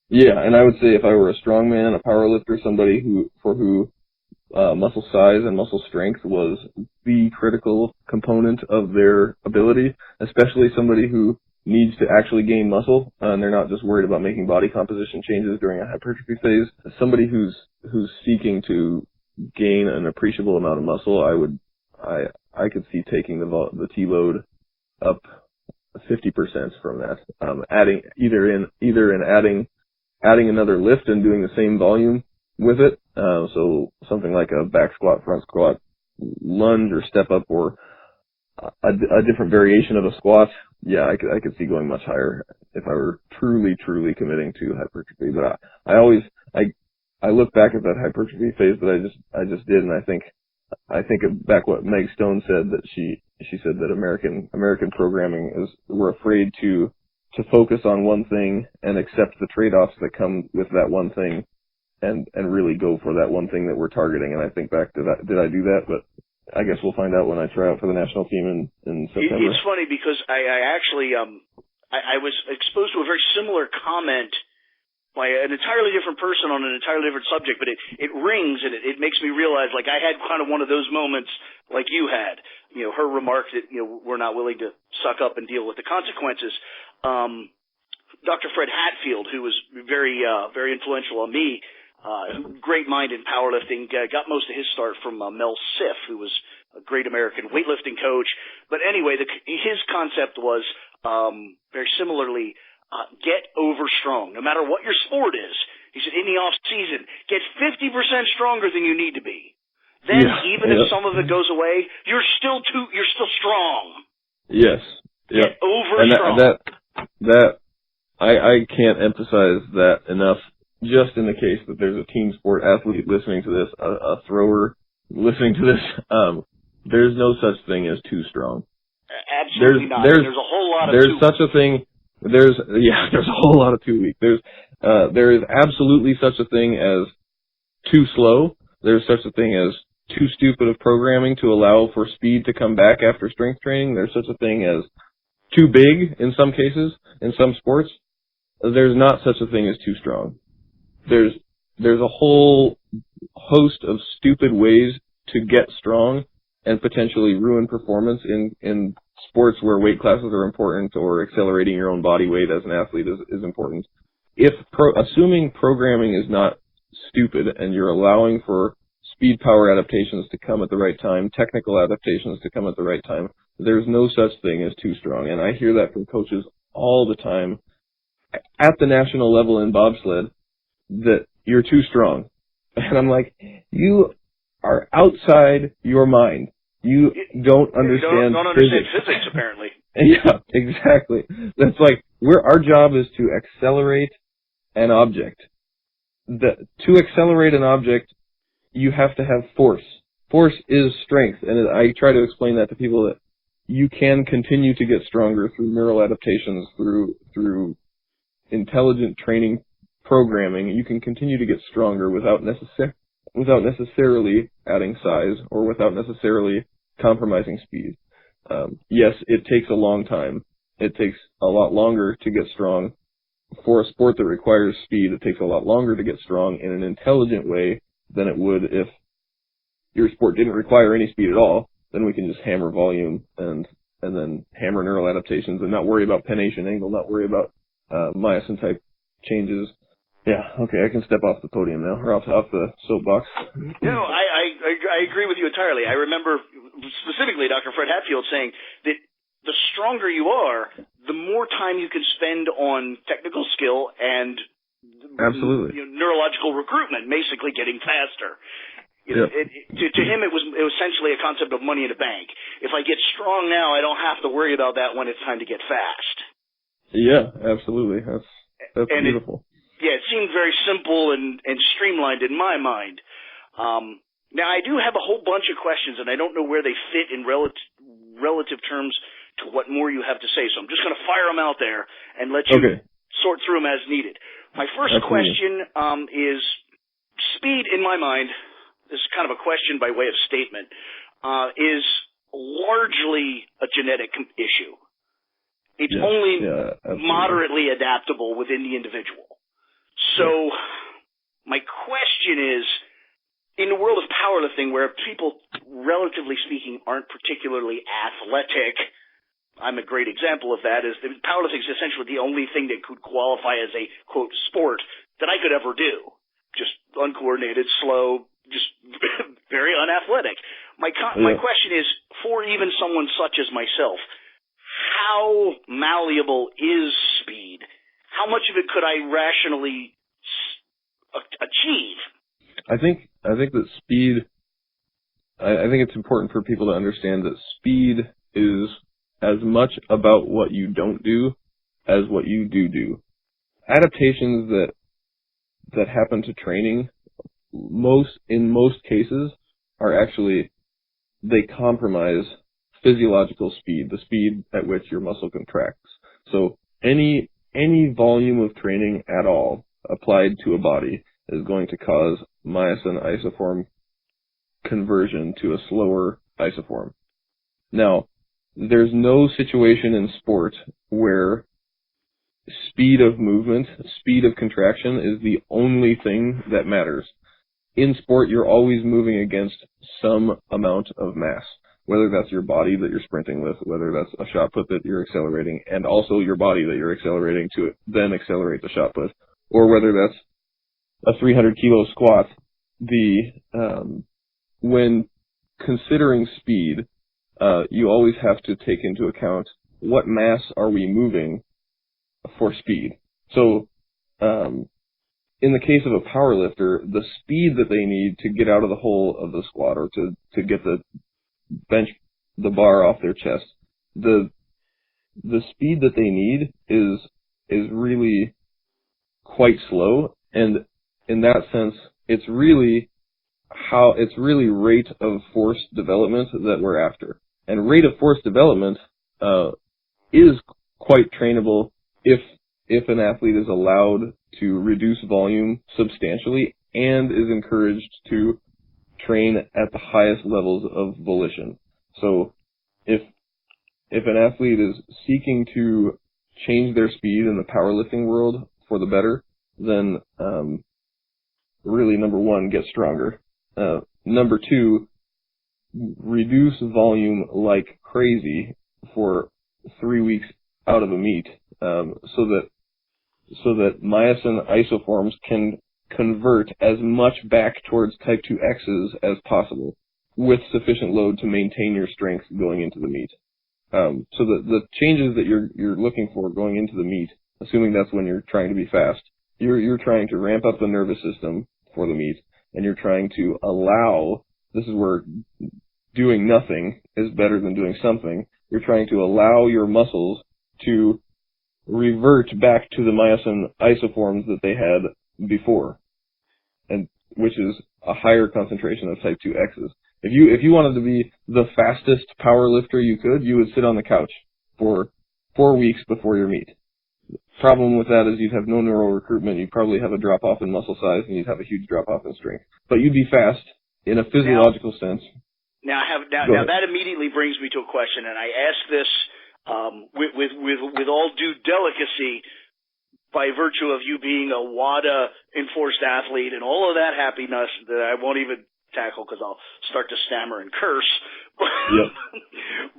Yeah, and I would say if I were a strongman, a powerlifter, somebody for who muscle size and muscle strength was the critical component of their ability, especially somebody who needs to actually gain muscle, and they're not just worried about making body composition changes during a hypertrophy phase. Somebody who's seeking to gain an appreciable amount of muscle, I could see taking the T load up 50% from that, adding adding another lift and doing the same volume with it. So something like a back squat, front squat, lunge, or step up, or a different variation of a squat. Yeah, I could see going much higher if I were truly committing to hypertrophy. But I look back at that hypertrophy phase that I just did, and I think back what Meg Stone said, that she said that American programming we're afraid to focus on one thing and accept the trade-offs that come with that one thing, and really go for that one thing that we're targeting. And I think back to that. Did I do that? But I guess we'll find out when I try out for the national team in September. It's funny because I actually I was exposed to a very similar comment by an entirely different person on an entirely different subject, but it rings, and it makes me realize, like, I had kind of one of those moments like you had. Her remark that, we're not willing to suck up and deal with the consequences. Dr. Fred Hatfield, who was very influential on me, great mind in powerlifting, got most of his start from Mel Siff, who was a great American weightlifting coach. But anyway, his concept was very similarly, get over strong, no matter what your sport is. He said, in the off season, get 50% stronger than you need to be. Then, if some of it goes away, you're still strong. Yes. Get over strong. That I can't emphasize that enough. Just in the case that there's a team sport athlete listening to this, a thrower listening to this, there's no such thing as too strong. Absolutely not. There's a whole lot of there's such a thing. There's a whole lot of too weak. There is absolutely such a thing as too slow. There's such a thing as too stupid of programming to allow for speed to come back after strength training. There's such a thing as too big in some cases, in some sports. There's not such a thing as too strong. There's a whole host of stupid ways to get strong and potentially ruin performance in sports where weight classes are important, or accelerating your own body weight as an athlete is important. Assuming programming is not stupid and you're allowing for speed power adaptations to come at the right time, technical adaptations to come at the right time, there's no such thing as too strong. And I hear that from coaches all the time at the national level in bobsled, that you're too strong. And I'm like, you are outside your mind. You don't understand don't understand physics, apparently. Yeah, exactly. That's like, our job is to accelerate an object. To accelerate an object, you have to have force. Force is strength. And I try to explain that to people, that you can continue to get stronger through neural adaptations, through intelligent training programming. You can continue to get stronger without necessarily adding size or without necessarily compromising speed. Yes, it takes a long time. It takes a lot longer to get strong. For a sport that requires speed, it takes a lot longer to get strong in an intelligent way than it would if your sport didn't require any speed at all. Then we can just hammer volume and then hammer neural adaptations and not worry about pennation angle, not worry about myosin type changes. Yeah, okay, I can step off the podium now, or off the soapbox. No, I agree with you entirely. I remember specifically Dr. Fred Hatfield saying that the stronger you are, the more time you can spend on technical skill and absolutely neurological recruitment, basically getting faster. Yep. To him, it was essentially a concept of money in the bank. If I get strong now, I don't have to worry about that when it's time to get fast. Yeah, absolutely. That's beautiful. It seemed very simple and streamlined in my mind. Now, I do have a whole bunch of questions, and I don't know where they fit in relative terms to what more you have to say. So I'm just going to fire them out there and let you sort through them as needed. My first question is speed, in my mind, this is kind of a question by way of statement, is largely a genetic issue. It's only moderately adaptable within the individual. So my question is, in the world of powerlifting, where people, relatively speaking, aren't particularly athletic, I'm a great example of that, is that powerlifting is essentially the only thing that could qualify as a, quote, sport that I could ever do. Just uncoordinated, slow, just very unathletic. My question is, for even someone such as myself, how malleable is speed? How much of it could I rationally achieve? I think that speed, I think it's important for people to understand that speed is as much about what you don't do as what you do. Adaptations that happen to training, in most cases, are actually, they compromise physiological speed, the speed at which your muscle contracts. So any volume of training at all applied to a body is going to cause myosin isoform conversion to a slower isoform. Now, there's no situation in sport where speed of movement, speed of contraction is the only thing that matters. In sport, you're always moving against some amount of mass, whether that's your body that you're sprinting with, whether that's a shot put that you're accelerating, and also your body that you're accelerating to then accelerate the shot put, or whether that's a 300 kilo squat. When considering speed, you always have to take into account what mass are we moving for speed. So, in the case of a power lifter, the speed that they need to get out of the hole of the squat or to get the bar off their chest, the speed that they need is really quite slow, and in that sense, it's really rate of force development that we're after. And rate of force development is quite trainable if an athlete is allowed to reduce volume substantially and is encouraged to train at the highest levels of volition. So if an athlete is seeking to change their speed in the powerlifting world for the better, then really, number one, get stronger. Number two, reduce volume like crazy for 3 weeks out of a meet, so that myosin isoforms can convert as much back towards type 2Xs as possible with sufficient load to maintain your strength going into the meet. So the changes that you're looking for going into the meet, assuming that's when you're trying to be fast, you're trying to ramp up the nervous system for the meet, and you're trying to allow, this is where doing nothing is better than doing something, you're trying to allow your muscles to revert back to the myosin isoforms that they had before, and which is a higher concentration of type 2Xs. If you wanted to be the fastest power lifter you could, you would sit on the couch for 4 weeks before your meet. Problem with that is you'd have no neural recruitment, you'd probably have a drop-off in muscle size, and you'd have a huge drop-off in strength. But you'd be fast in a physiological sense. Now that immediately brings me to a question, and I ask this with all due delicacy by virtue of you being a WADA enforced athlete and all of that happiness that I won't even tackle because I'll start to stammer and curse. Yep.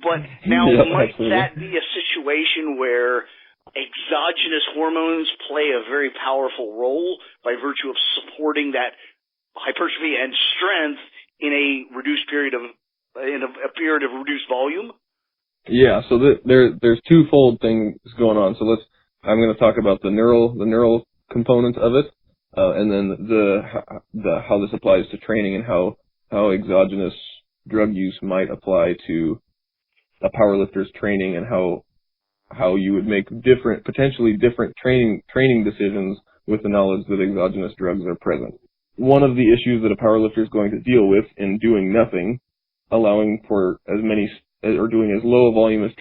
But now, might absolutely. that be a situation where exogenous hormones play a very powerful role by virtue of supporting that hypertrophy and strength in a reduced period of reduced volume? Yeah, so there's twofold things going on. So I'm going to talk about the neural component of it, and then the how this applies to training and how exogenous drug use might apply to a powerlifter's training, and how you would make potentially different training decisions with the knowledge that exogenous drugs are present. One of the issues that a powerlifter is going to deal with in doing nothing, allowing for or doing as low a volume of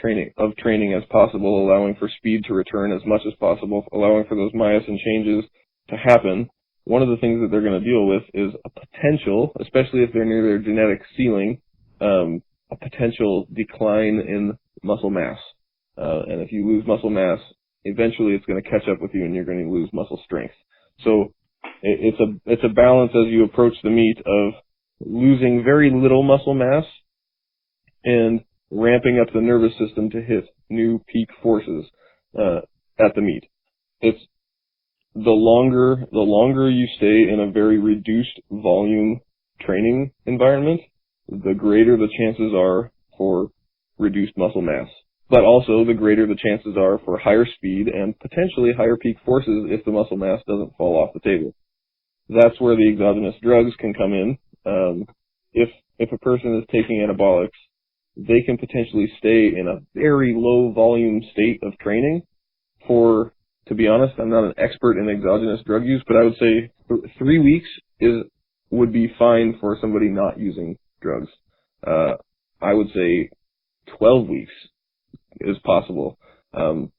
training as possible, allowing for speed to return as much as possible, allowing for those myosin changes to happen. One of the things that they're going to deal with is a potential, especially if they're near their genetic ceiling, a potential decline in muscle mass. And if you lose muscle mass, eventually it's going to catch up with you and you're going to lose muscle strength. So it's a balance as you approach the meet of losing very little muscle mass and ramping up the nervous system to hit new peak forces at the meet. It's the longer you stay in a very reduced volume training environment, the greater the chances are for reduced muscle mass. But also the greater the chances are for higher speed and potentially higher peak forces if the muscle mass doesn't fall off the table. That's where the exogenous drugs can come in. If a person is taking anabolics, they can potentially stay in a very low volume state of training for, to be honest, I'm not an expert in exogenous drug use, but I would say 3 weeks would be fine for somebody not using drugs. I would say 12 weeks is possible. Depending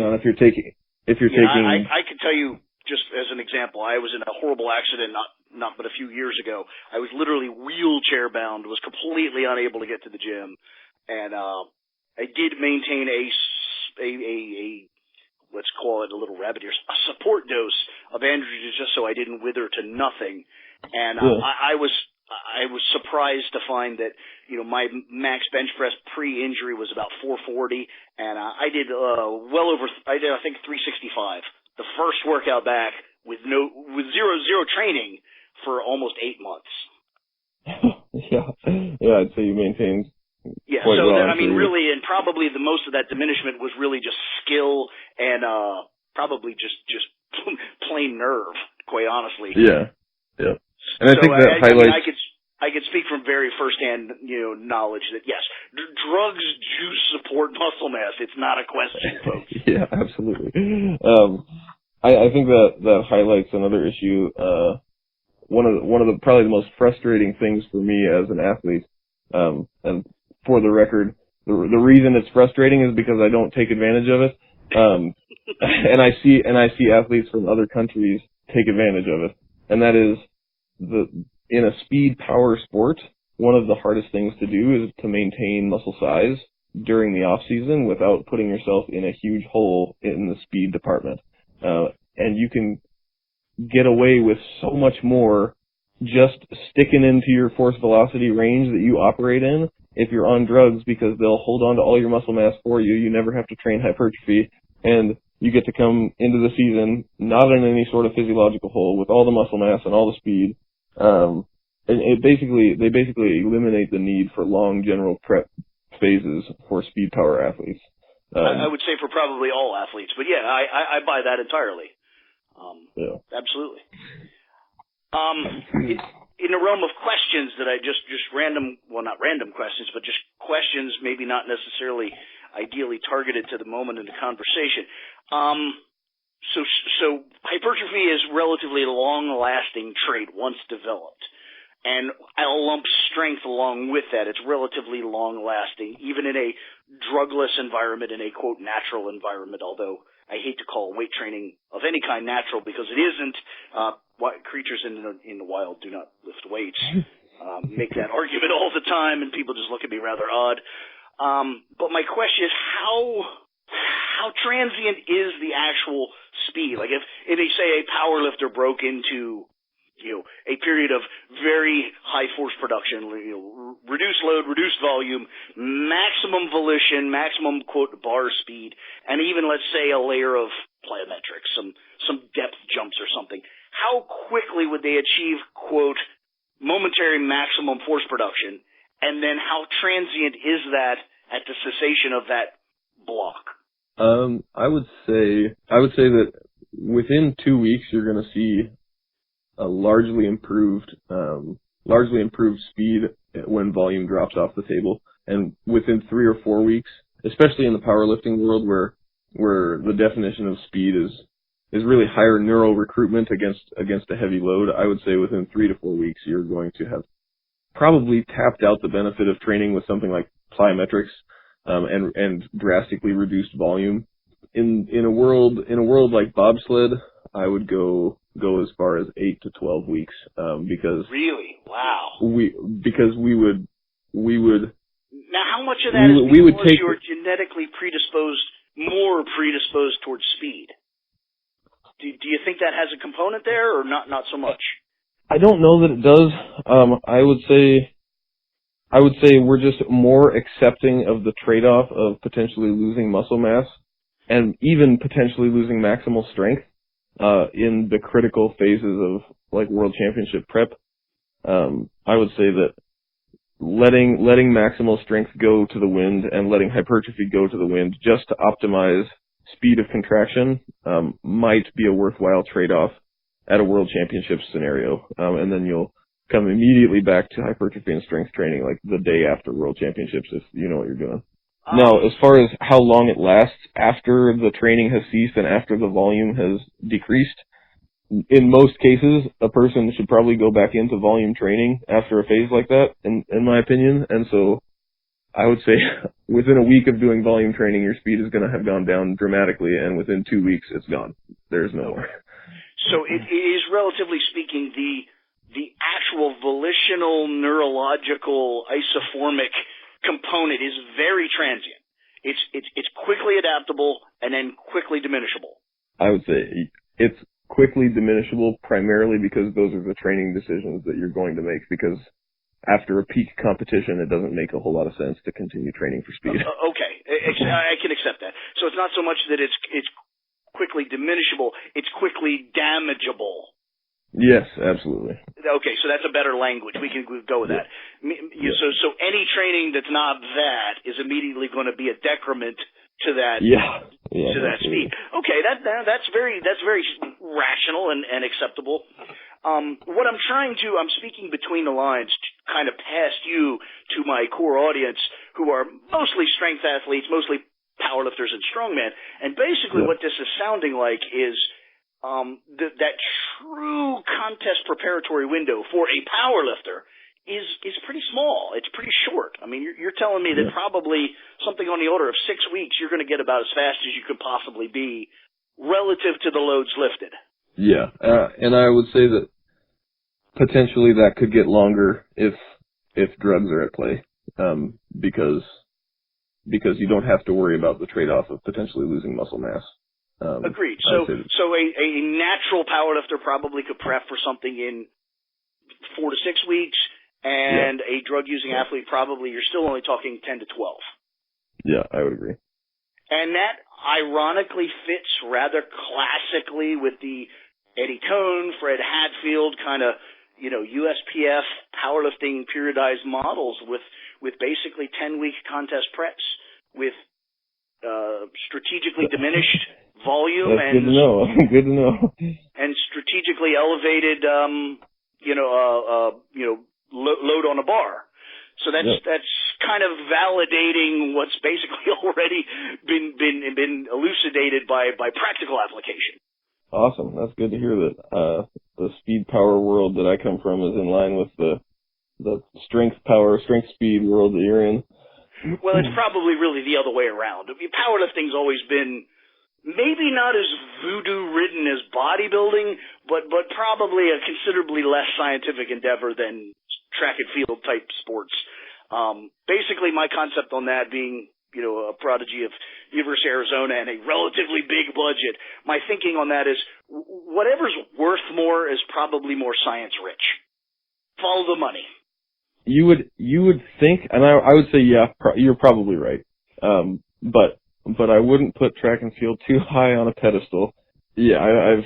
on if you're taking. I can tell you, just as an example, I was in a horrible accident not but a few years ago. I was literally wheelchair bound, was completely unable to get to the gym, and I did maintain a let's call it a little rabbit ears, a support dose of androgens just so I didn't wither to nothing. And I was surprised to find that, my max bench press pre-injury was about 440, and I did I think 365. The first workout back with zero training for almost 8 months. Yeah, I'd say you maintained. Yeah, quite so well, really, and probably the most of that diminishment was really just skill and probably just plain nerve, quite honestly. Yeah. And I think that highlights. I could speak from very firsthand, knowledge that yes, drugs do support muscle mass. It's not a question, folks. Yeah, absolutely. I think that highlights another issue. One of the probably the most frustrating things for me as an athlete, and for the record, the reason it's frustrating is because I don't take advantage of it. And I see athletes from other countries take advantage of it, and that is in a speed power sport, one of the hardest things to do is to maintain muscle size during the off season without putting yourself in a huge hole in the speed department. And you can get away with so much more just sticking into your force velocity range that you operate in if you're on drugs, because they'll hold on to all your muscle mass for you. You never have to train hypertrophy, and you get to come into the season not in any sort of physiological hole with all the muscle mass and all the speed. And they basically eliminate the need for long general prep phases for speed power athletes. I would say for probably all athletes, but yeah, I buy that entirely. Absolutely. In the realm of questions that I just not random questions, but just questions maybe not necessarily ideally targeted to the moment in the conversation. So hypertrophy is relatively a long-lasting trait once developed. and I'll lump strength along with that. It's relatively long-lasting, even in a drugless environment, in a, quote, natural environment, although I hate to call weight training of any kind natural because it isn't. Creatures in the wild do not lift weights. Make that argument all the time, and people just look at me rather odd. But my question is, how transient is the actual speed? Like if they say a power lifter broke into, a period of very high force production, reduced load, reduced volume, maximum volition, maximum, quote, bar speed, and even, let's say, a layer of plyometrics, some depth jumps or something. How quickly would they achieve, quote, momentary maximum force production, and then how transient is that at the cessation of that block? I would say that within 2 weeks you're going to see a largely improved speed when volume drops off the table, and within 3 or 4 weeks, especially in the powerlifting world where the definition of speed is really higher neural recruitment against a heavy load, I would say within 3 to 4 weeks you're going to have probably tapped out the benefit of training with something like plyometrics and drastically reduced volume. In a world like bobsled, I would go as far as 8 to 12 weeks because really, wow. We would now. How much of that is because you're genetically more predisposed towards speed? Do you think that has a component there, or not so much? I don't know that it does. I would say we're just more accepting of the trade-off of potentially losing muscle mass and even potentially losing maximal strength in the critical phases of like world championship prep. I would say that letting maximal strength go to the wind and letting hypertrophy go to the wind just to optimize speed of contraction might be a worthwhile trade-off at a world championship scenario, and then you'll come immediately back to hypertrophy and strength training like the day after world championships if you know what you're doing. Now, as far as how long it lasts after the training has ceased and after the volume has decreased, in most cases, a person should probably go back into volume training after a phase like that, in my opinion. And so I would say within a week of doing volume training, your speed is going to have gone down dramatically, and within 2 weeks, it's gone. There's no more. So it is, relatively speaking, the actual volitional, neurological, isoformic component is very transient. It's quickly adaptable and then quickly diminishable. I would say it's quickly diminishable primarily because those are the training decisions that you're going to make, because after a peak competition, it doesn't make a whole lot of sense to continue training for speed. Okay. I can accept that. So it's not so much that it's quickly diminishable, it's quickly damageable. Yes, absolutely. Okay, so that's a better language. We can go with that. Yeah. So any training that's not that is immediately going to be a decrement to that to that speed. Okay, that's very rational and acceptable. What I'm speaking between the lines, kind of past you to my core audience, who are mostly strength athletes, mostly powerlifters and strongmen, and basically what this is sounding like is that true contest preparatory window for a powerlifter is pretty small. It's pretty short. I mean, you're telling me that probably something on the order of 6 weeks, you're going to get about as fast as you could possibly be relative to the loads lifted. Yeah, and I would say that potentially that could get longer if drugs are at play, because you don't have to worry about the trade-off of potentially losing muscle mass. Agreed. So a natural powerlifter probably could prep for something in 4 to 6 weeks, and a drug-using athlete probably, you're still only talking 10 to 12. Yeah, I would agree. And that ironically fits rather classically with the Eddie Cohn, Fred Hadfield kind of, USPF powerlifting periodized models with basically 10-week contest preps with strategically diminished volume. That's good to know. Good to know. And strategically elevated, load on a bar. So that's kind of validating what's basically already been elucidated by practical application. Awesome. That's good to hear that the speed power world that I come from is in line with the the strength speed world that you're in. Well, it's probably really the other way around. I mean, powerlifting's always been maybe not as voodoo-ridden as bodybuilding, but probably a considerably less scientific endeavor than track and field type sports. Basically, my concept on that being, a prodigy of University of Arizona and a relatively big budget, my thinking on that is whatever's worth more is probably more science-rich. Follow the money. You would think, and I would say, yeah, you're probably right. But I wouldn't put track and field too high on a pedestal. Yeah, I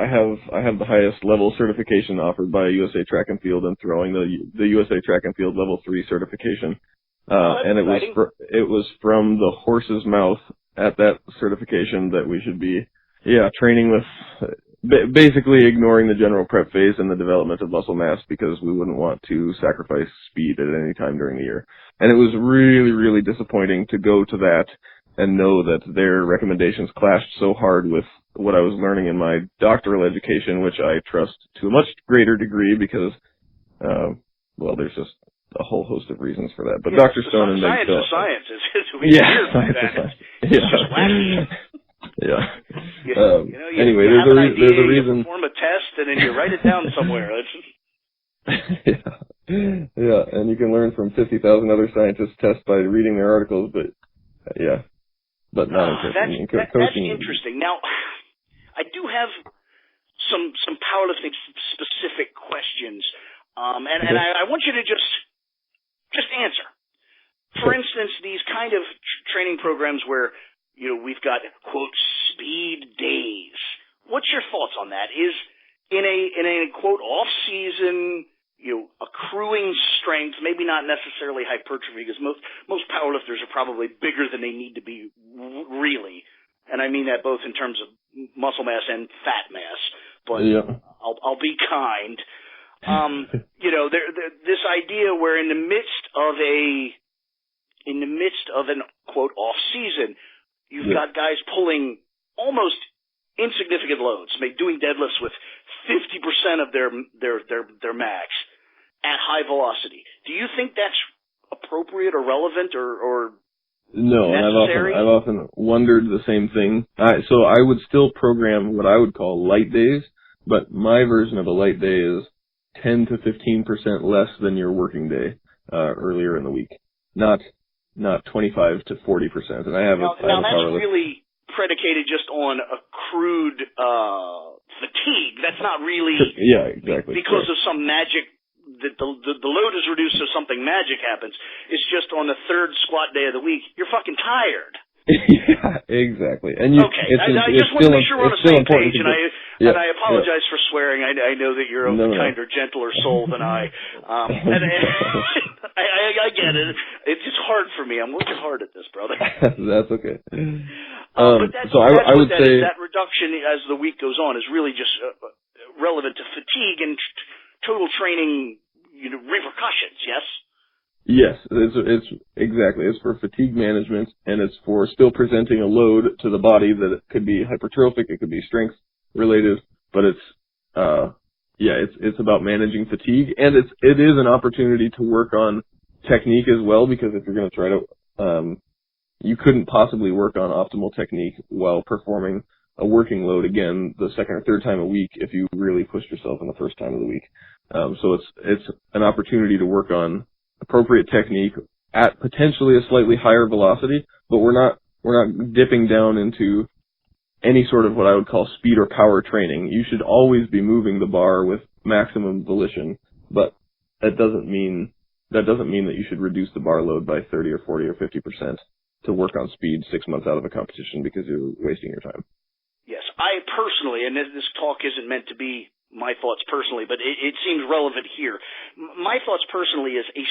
have the highest level certification offered by USA Track and Field in throwing, the USA Track and Field Level 3 certification. And it was from the horse's mouth at that certification that we should be, training with, basically ignoring the general prep phase and the development of muscle mass because we wouldn't want to sacrifice speed at any time during the year. And it was really, really disappointing to go to that and know that their recommendations clashed so hard with what I was learning in my doctoral education, which I trust to a much greater degree because, there's just a whole host of reasons for that. But Dr. Stone and Meg Phil. Science is science is science. It's just wacky. Yeah. Anyway, there's a reason. You perform a test and then you write it down somewhere. Yeah, and you can learn from 50,000 other scientists' tests by reading their articles, but but not interesting. That's interesting. Now, I do have some powerlifting specific questions, and I want you to just answer. For instance, these kind of training programs where we've got quote speed days. What's your thoughts on that? Is in a quote off season, accruing strength, maybe not necessarily hypertrophy, because most powerlifters are probably bigger than they need to be really, and I mean that both in terms of muscle mass and fat mass. But I'll be kind. This idea where in the midst of an quote off season, you've got guys pulling almost insignificant loads, doing deadlifts with 50% of their max at high velocity. Do you think that's appropriate or relevant or no? necessary? And I've often wondered the same thing. So I would still program what I would call light days, but my version of a light day is 10 to 15% less than your working day earlier in the week, not 25 to 40%. And I have now that's really predicated just on accrued fatigue. That's not really exactly because of some magic. The load is reduced so something magic happens. It's just on the third squat day of the week, you're fucking tired. Yeah, exactly. And I just want to make sure we're on the same page, and I apologize for swearing. I know that you're a kinder, gentler soul than I. And I get it. It's just hard for me. I'm working hard at this, brother. That's okay. But I would say that reduction as the week goes on is really just relevant to fatigue and total training repercussions. Yes. Yes, it's exactly. It's for fatigue management, and it's for still presenting a load to the body that it could be hypertrophic, it could be strength related, but it's about managing fatigue, and it is an opportunity to work on technique as well, because if you're going to try to, you couldn't possibly work on optimal technique while performing a working load again the second or third time a week if you really pushed yourself in the first time of the week. So it's an opportunity to work on appropriate technique at potentially a slightly higher velocity, but we're not dipping down into any sort of what I would call speed or power training. You should always be moving the bar with maximum volition, but that doesn't mean that you should reduce the bar load by 30 or 40 or 50% to work on speed 6 months out of a competition because you're wasting your time. Yes, I personally, and this talk isn't meant to be my thoughts personally, but it seems relevant here. My thoughts personally is a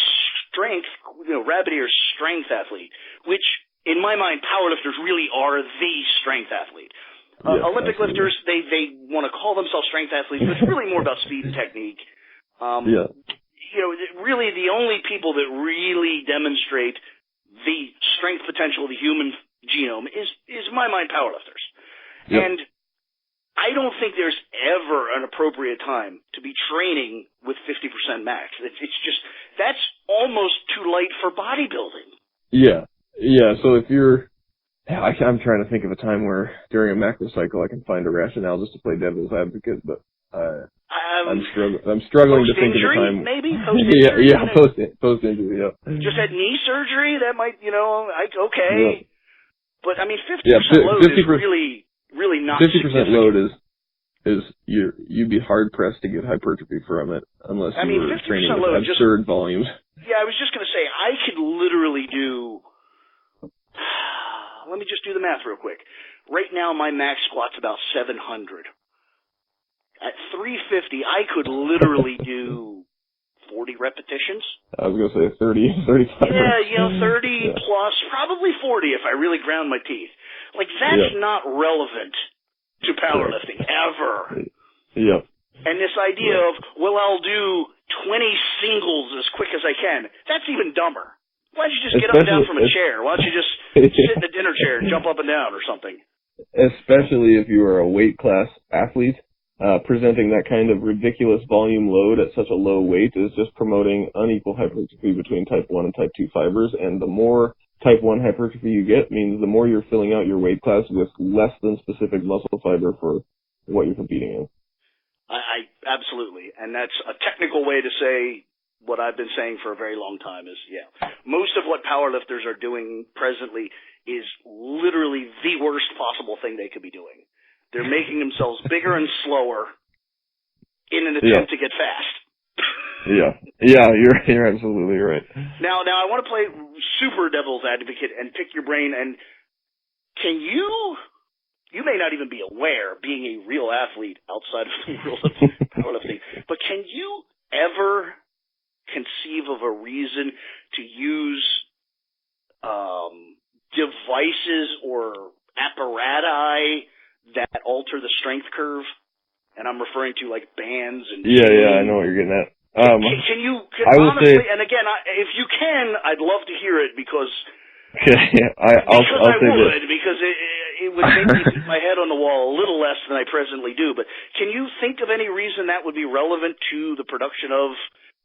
strength, rabbit ear strength athlete, which in my mind, powerlifters really are the strength athlete. Yes, Olympic absolutely. lifters, they want to call themselves strength athletes, but it's really more about speed and technique. Really the only people that really demonstrate the strength potential of the human genome is in my mind, powerlifters. Yep. And I don't think there's ever an appropriate time to be training with 50% max. It's just, that's almost too light for bodybuilding. Yeah. So if you're, I'm trying to think of a time where during a macro cycle I can find a rationale just to play devil's advocate, but I'm struggling to think of a time. Maybe post-injury. Post injury. Yeah. Just had knee surgery. That might, okay. Yeah. But I mean, 50% load is really not. 50% load is you'd be hard pressed to get hypertrophy from it unless you were training with absurd volumes. Yeah, I was just going to say I could literally do. Let me just do the math real quick. Right now, my max squat's about 700. At 350, I could literally do 40 repetitions. I was going to say 30, 35. Yeah, 30 plus, probably 40 if I really ground my teeth. Like, that's not relevant to powerlifting, ever. Yeah. And this idea of, well, I'll do 20 singles as quick as I can, that's even dumber. Why don't you just get up and down from a chair? Why don't you just sit in a dinner chair and jump up and down or something? Especially if you are a weight class athlete. Presenting that kind of ridiculous volume load at such a low weight is just promoting unequal hypertrophy between type 1 and type 2 fibers, and the more type 1 hypertrophy you get means the more you're filling out your weight class with less than specific muscle fiber for what you're competing in. I absolutely, and that's a technical way to say what I've been saying for a very long time is, most of what powerlifters are doing presently is literally the worst possible thing they could be doing. They're making themselves bigger and slower in an attempt to get fast. You're absolutely right. Now I want to play super devil's advocate and pick your brain. And can you may not even be aware, being a real athlete outside of the world of powerlifting, but can you ever conceive of a reason to use devices or apparati that alter the strength curve? And I'm referring to like bands and I know what you're getting at. Can you honestly, and again, if you can, I'd love to hear it because I'll say because it would make me keep my head on the wall a little less than I presently do. But can you think of any reason that would be relevant to the production of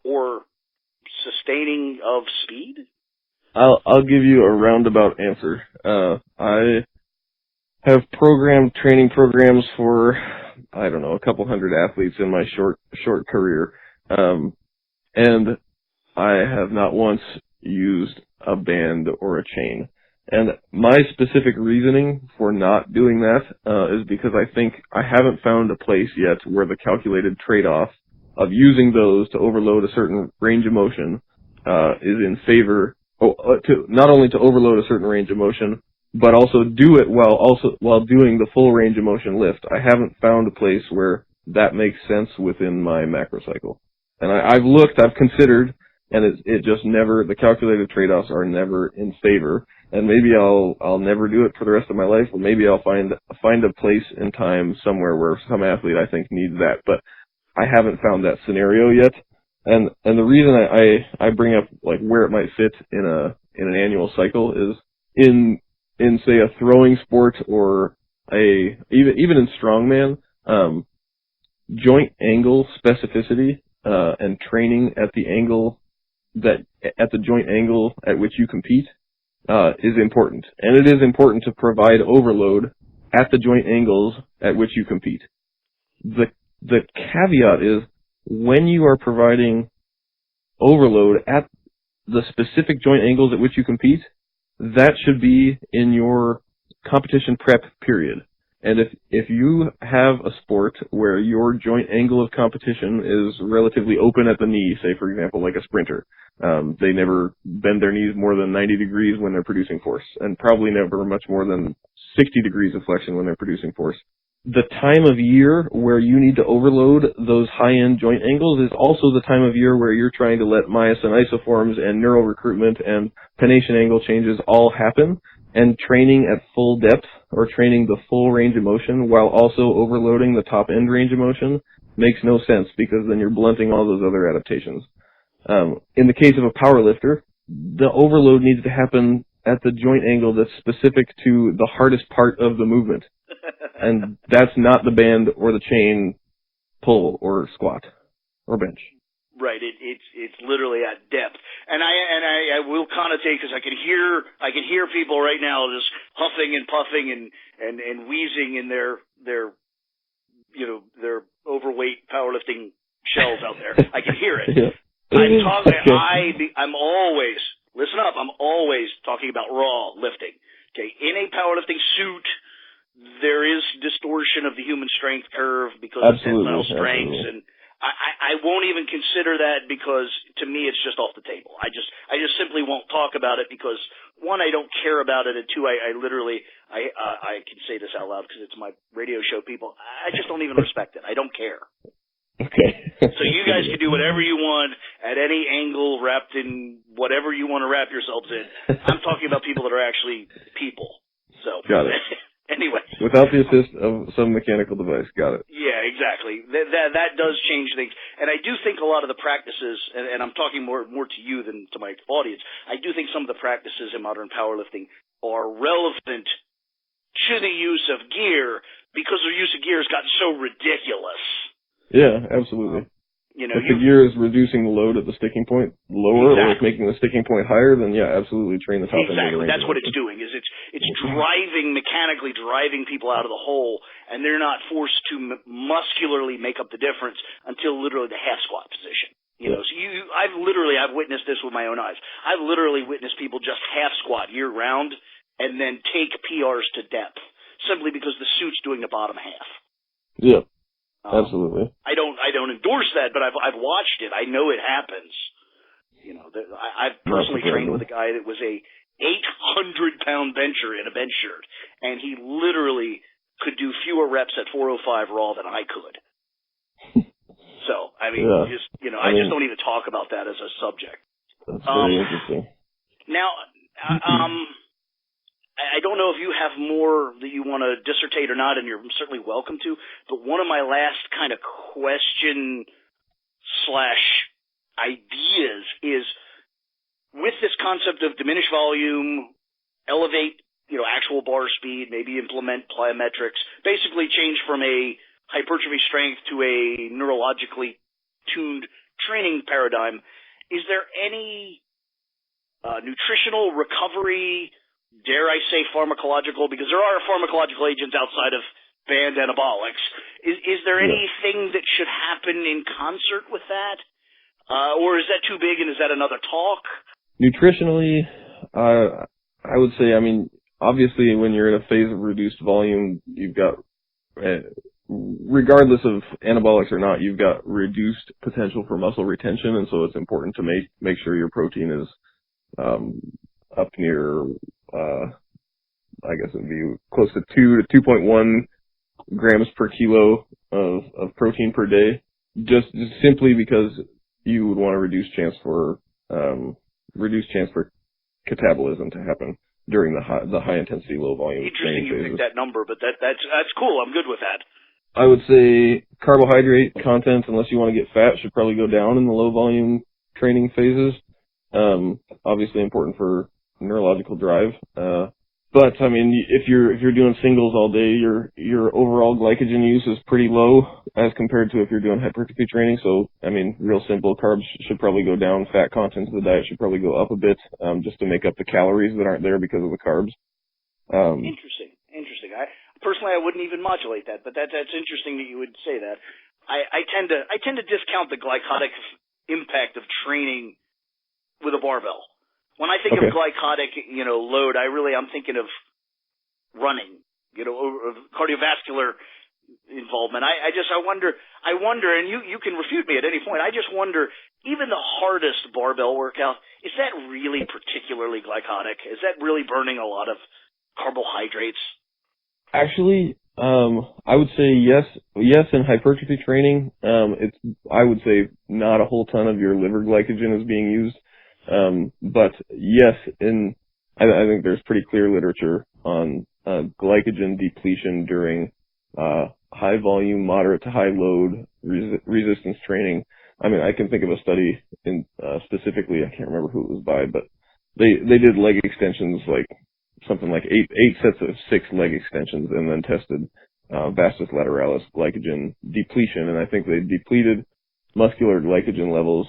or sustaining of speed? I'll give you a roundabout answer. I have programmed training programs for, I don't know, a couple hundred athletes in my short career. And I have not once used a band or a chain. And my specific reasoning for not doing that is because I think I haven't found a place yet where the calculated trade-off of using those to overload a certain range of motion is in favor, not only to overload a certain range of motion, but also do it while doing the full range of motion lift. I haven't found a place where that makes sense within my macro cycle. And I've looked, I've considered, and it just never, the calculated trade-offs are never in favor. And maybe I'll never do it for the rest of my life, or maybe I'll find a place in time somewhere where some athlete I think needs that. But I haven't found that scenario yet. And the reason I bring up like where it might fit in an annual cycle is in say a throwing sport or even in strongman, joint angle specificity and training at the joint angle at which you compete is important, and it is important to provide overload at the joint angles at which you compete. The caveat is when you are providing overload at the specific joint angles at which you compete, that should be in your competition prep period. And if you have a sport where your joint angle of competition is relatively open at the knee, say for example like a sprinter, they never bend their knees more than 90 degrees when they're producing force, and probably never much more than 60 degrees of flexion when they're producing force. The time of year where you need to overload those high-end joint angles is also the time of year where you're trying to let myosin isoforms and neural recruitment and pennation angle changes all happen, and training at full depth or training the full range of motion while also overloading the top end range of motion makes no sense, because then you're blunting all those other adaptations. In the case of a power lifter, the overload needs to happen at the joint angle that's specific to the hardest part of the movement. And that's not the band or the chain pull or squat or bench. Right. It's literally at depth. And I will connotate, because I can hear people right now just huffing and puffing and wheezing in their overweight powerlifting shells out there. I can hear it. Yeah. I'm always, listen up, I'm always talking about raw lifting. Okay. In a powerlifting suit, there is distortion of the human strength curve because of tensile strengths, and I won't even consider that, because to me it's just off the table. I just simply won't talk about it, because one, I don't care about it, and two, I can say this out loud because it's my radio show, people. I just don't even respect it. I don't care. Okay. So you guys can do whatever you want at any angle, wrapped in whatever you want to wrap yourselves in. I'm talking about people that are actually people. So got it. Anyway, without the assist of some mechanical device, got it. Yeah, exactly. That does change things, and I do think a lot of the practices, and I'm talking more to you than to my audience. I do think some of the practices in modern powerlifting are relevant to the use of gear, because their use of gear has gotten so ridiculous. Yeah, absolutely. If the gear is reducing the load at the sticking point lower, or it's making the sticking point higher, then yeah, absolutely train the top end of the range. Exactly. That's what it's doing. It's mechanically driving people out of the hole, and they're not forced to muscularly make up the difference until literally the half squat position. So I've witnessed this with my own eyes. I've literally witnessed people just half squat year round and then take PRs to depth, simply because the suit's doing the bottom half. Yeah. Absolutely. I don't endorse that, but I've watched it. I know it happens. I've personally trained with a guy that was a 800-pound bencher in a bench shirt, and he literally could do fewer reps at 405 raw than I could. So, I just don't even talk about that as a subject. That's very interesting. Now, I don't know if you have more that you want to dissertate or not, and you're certainly welcome to, but one of my last kind of question/ideas is, with this concept of diminish volume, elevate, actual bar speed, maybe implement plyometrics, basically change from a hypertrophy strength to a neurologically tuned training paradigm, is there any nutritional recovery, dare I say pharmacological, because there are pharmacological agents outside of band anabolics. Is there anything that should happen in concert with that? Or is that too big, and is that another talk? Nutritionally, I would say, obviously when you're in a phase of reduced volume, you've got, regardless of anabolics or not, you've got reduced potential for muscle retention, and so it's important to make sure your protein is up near, I guess it would be close to 2 to 2.1 grams per kilo of protein per day, just simply because you would want a reduced chance for catabolism to happen during the high intensity, low volume training phases. Interesting you picked that number, but that's cool. I'm good with that. I would say carbohydrate content, unless you want to get fat, should probably go down in the low volume training phases. Obviously important for neurological drive. But if you're doing singles all day, your overall glycogen use is pretty low as compared to if you're doing hypertrophy training. So, real simple, carbs should probably go down. Fat content of the diet should probably go up a bit, just to make up the calories that aren't there because of the carbs. Interesting. Personally, I wouldn't even modulate that, but that's interesting that you would say that. I tend to discount the glycotic impact of training with a barbell. When I think of glycotic, load, I'm thinking of running, of cardiovascular involvement. I wonder, and you can refute me at any point. I just wonder, even the hardest barbell workout, is that really particularly glycotic? Is that really burning a lot of carbohydrates? Actually, I would say yes in hypertrophy training. I would say not a whole ton of your liver glycogen is being used. But yes, I think there's pretty clear literature on glycogen depletion during high volume, moderate to high load resistance training. I can think of a study specifically, I can't remember who it was by, but they did leg extensions like something like eight sets of 6 leg extensions, and then tested vastus lateralis glycogen depletion, and I think they depleted muscular glycogen levels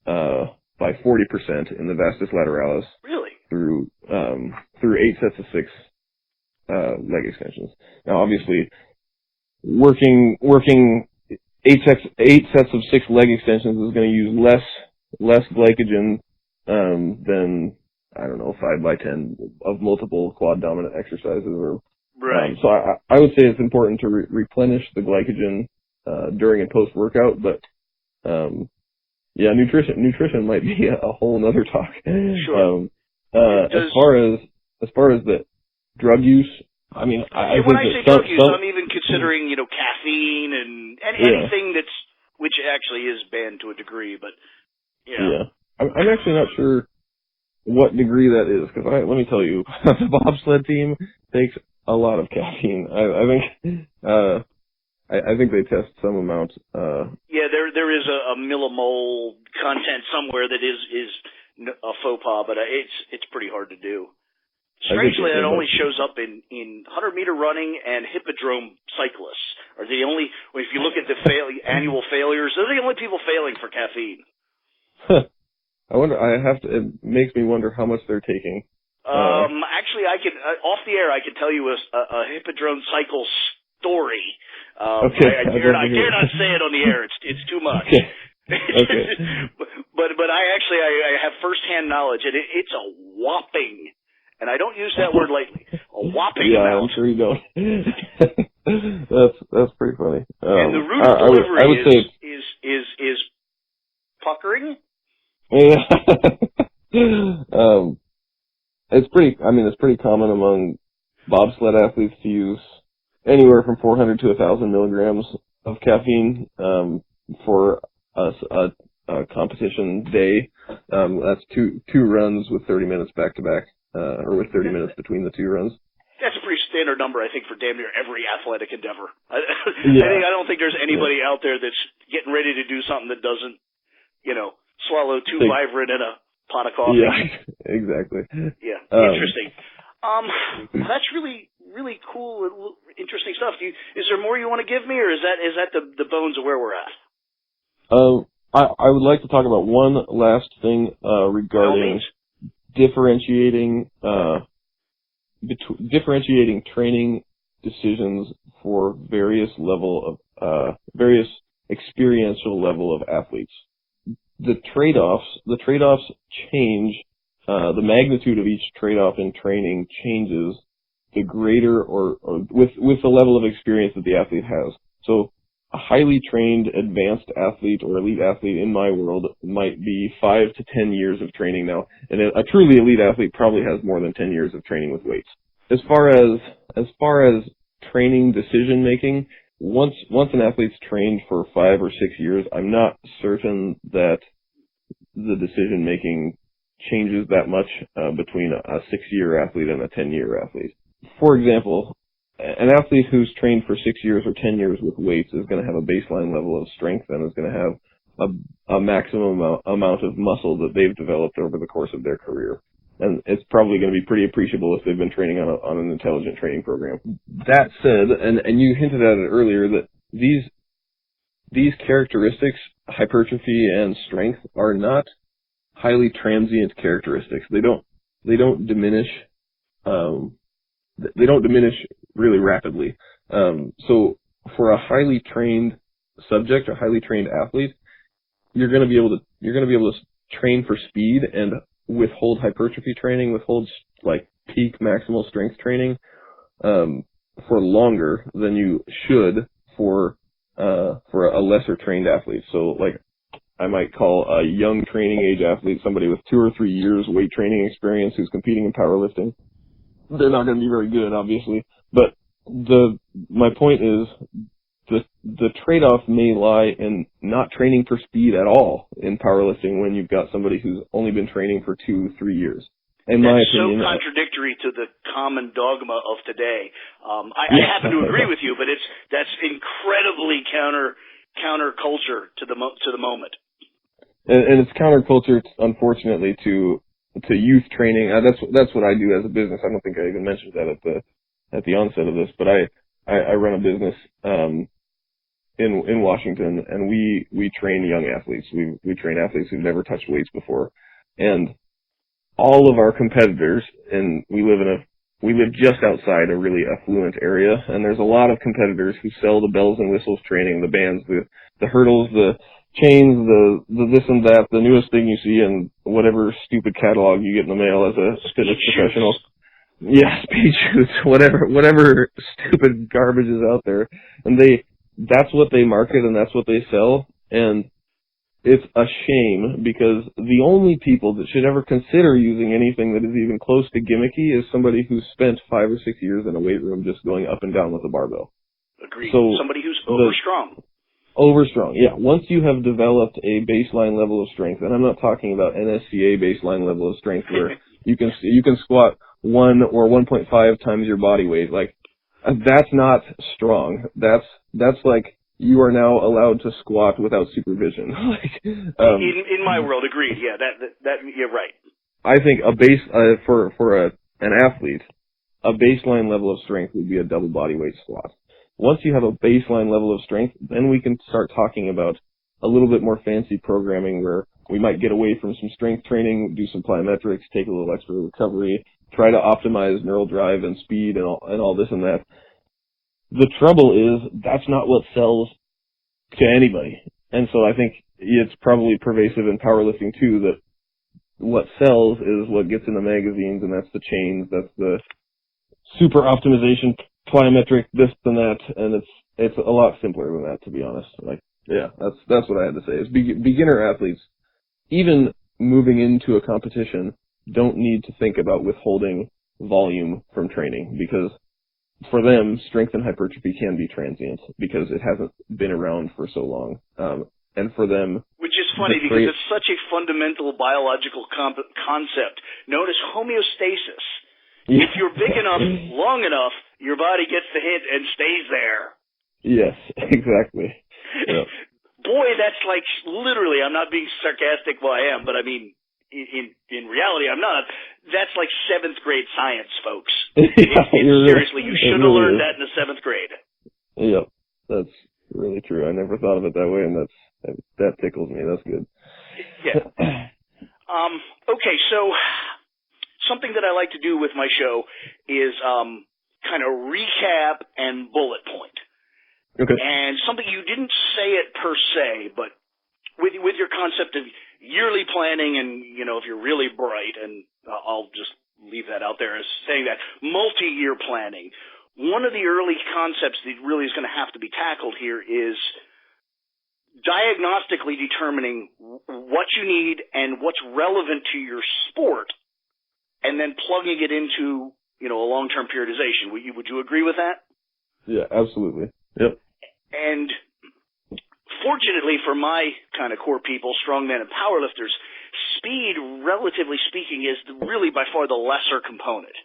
by 40% in the vastus lateralis. Really? Through 8 sets of 6 leg extensions. Now, obviously, working 8 sets of 6 leg extensions is going to use less glycogen than, I don't know, 5 by 10 of multiple quad dominant exercises. Or right. So I would say it's important to replenish the glycogen during and post workout, but yeah, nutrition might be a whole nother talk. Sure. As far as the drug use, I mean, I when think I say drug use, I'm even considering, caffeine and anything which actually is banned to a degree, but yeah. I'm actually not sure what degree that is, because let me tell you, the bobsled team takes a lot of caffeine. I think they test some amount. Yeah, there is a millimole content somewhere that is a faux pas, but it's pretty hard to do. Strangely, it only shows up in 100-meter running and hippodrome cyclists are the only. If you look at the annual failures, they're the only people failing for caffeine. I wonder. It makes me wonder how much they're taking. Actually, I could off the air. I could tell you a hippodrome cycle story. Okay. I dare not say it on the air. It's too much. Okay. Okay. but I have firsthand knowledge, and it's a whopping. And I don't use that word lightly. A whopping amount. I'm sure you don't. That's pretty funny. And the route of delivery I would say is puckering. Yeah. It's pretty common among bobsled athletes to use anywhere from 400 to 1,000 milligrams of caffeine for a competition day. That's two runs with 30 minutes back to back, or with 30 minutes between the 2 runs. That's a pretty standard number, I think, for damn near every athletic endeavor. I don't think there's anybody out there that's getting ready to do something that doesn't, swallow 2 Vibrant in a pot of coffee. Yeah, exactly. Yeah, interesting. That's really, really cool, interesting stuff. Is there more you want to give me, or is that the bones of where we're at? I would like to talk about one last thing regarding differentiating training decisions for various experiential level of athletes. The trade-offs change. The magnitude of each trade-off in training changes the greater or with the level of experience that the athlete has. So a highly trained advanced athlete or elite athlete in my world might be 5 to 10 years of training now. And a truly elite athlete probably has more than 10 years of training with weights. As far as training decision making, once an athlete's trained for 5 or 6 years, I'm not certain that the decision making changes that much between a 6-year athlete and a 10-year athlete. For example, an athlete who's trained for 6 years or 10 years with weights is going to have a baseline level of strength and is going to have a maximum amount of muscle that they've developed over the course of their career. And it's probably going to be pretty appreciable if they've been training on an intelligent training program. That said, and you hinted at it earlier, that these characteristics, hypertrophy and strength, are not highly transient characteristics. They don't diminish. They don't diminish really rapidly. So for a highly trained subject, a highly trained athlete, you're going to be able to train for speed and withhold hypertrophy training, withhold like peak maximal strength training for longer than you should for a lesser trained athlete. So like I might call a young training age athlete somebody with 2 or 3 years weight training experience who's competing in powerlifting. They're not going to be very good, obviously. But my point is the trade-off may lie in not training for speed at all in powerlifting when you've got somebody who's only been training for 2-3 years. In my opinion, so contradictory to the common dogma of today. I happen to agree with you, but that's incredibly counterculture to the moment. And it's counterculture, unfortunately, to to youth training. That's what I do as a business. I don't think I even mentioned that at the onset of this, but I run a business in Washington, and we train young athletes. We train athletes who've never touched weights before, and all of our competitors, and we live just outside a really affluent area, and there's a lot of competitors who sell the bells and whistles training, the bands, the hurdles, the chains, the this and that, the newest thing you see in whatever stupid catalog you get in the mail as a fitness professional. Yeah, speed shoots, whatever stupid garbage is out there. And that's what they market and that's what they sell. And it's a shame because the only people that should ever consider using anything that is even close to gimmicky is somebody who's spent 5 or 6 years in a weight room just going up and down with a barbell. Agreed. So somebody who's overstrong. Overstrong, yeah. Once you have developed a baseline level of strength, and I'm not talking about NSCA baseline level of strength where you can squat 1 or 1.5 times your body weight. Like, that's not strong. That's like you are now allowed to squat without supervision. In my world, agreed. Yeah, that you're right. I think a base for an athlete, a baseline level of strength would be a double body weight squat. Once you have a baseline level of strength, then we can start talking about a little bit more fancy programming where we might get away from some strength training, do some plyometrics, take a little extra recovery, try to optimize neural drive and speed and all this and that. The trouble is that's not what sells to anybody. And so I think it's probably pervasive in powerlifting too, that what sells is what gets in the magazines, and that's the chains, that's the super optimization, plyometric, this and that, and it's a lot simpler than that, to be honest. Like, yeah, that's what I had to say. Is beginner athletes, even moving into a competition, don't need to think about withholding volume from training because for them, strength and hypertrophy can be transient because it hasn't been around for so long. And for them, which is funny because it's such a fundamental biological concept known as homeostasis. Yeah. If you're big enough, long enough, your body gets the hit and stays there. Yes, exactly. Yep. Boy, that's like literally, I'm not being sarcastic, well I am, but I mean, in reality I'm not. That's like 7th grade science, folks. Yeah, seriously, you should have learned that in the 7th grade. Yep, that's really true. I never thought of it that way, and that tickles me. That's good. Yeah. Okay, so something that I like to do with my show is kind of recap and bullet point. Okay. And something you didn't say it per se, but with your concept of yearly planning and, you know, if you're really bright, and I'll just leave that out there as saying that, multi-year planning. One of the early concepts that really is going to have to be tackled here is diagnostically determining what you need and what's relevant to your sport, and then plugging it into, you know, a long-term periodization. Would you agree with that? Yeah, absolutely. Yep. And fortunately for my kind of core people, strongmen and powerlifters, speed, relatively speaking, is really by far the lesser component.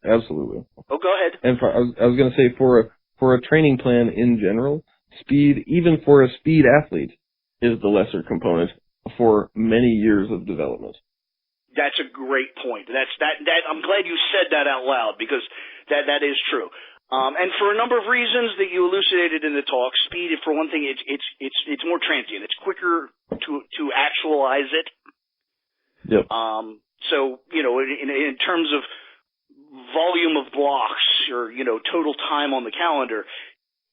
Absolutely. Oh, go ahead. And I was going to say for a training plan in general, speed, even for a speed athlete, is the lesser component for many years of development. That's a great point. That I'm glad you said that out loud because that is true. And for a number of reasons that you elucidated in the talk, speed, for one thing, it's more transient. It's quicker to actualize it. Yep. So, you know, in terms of volume of blocks or, you know, total time on the calendar,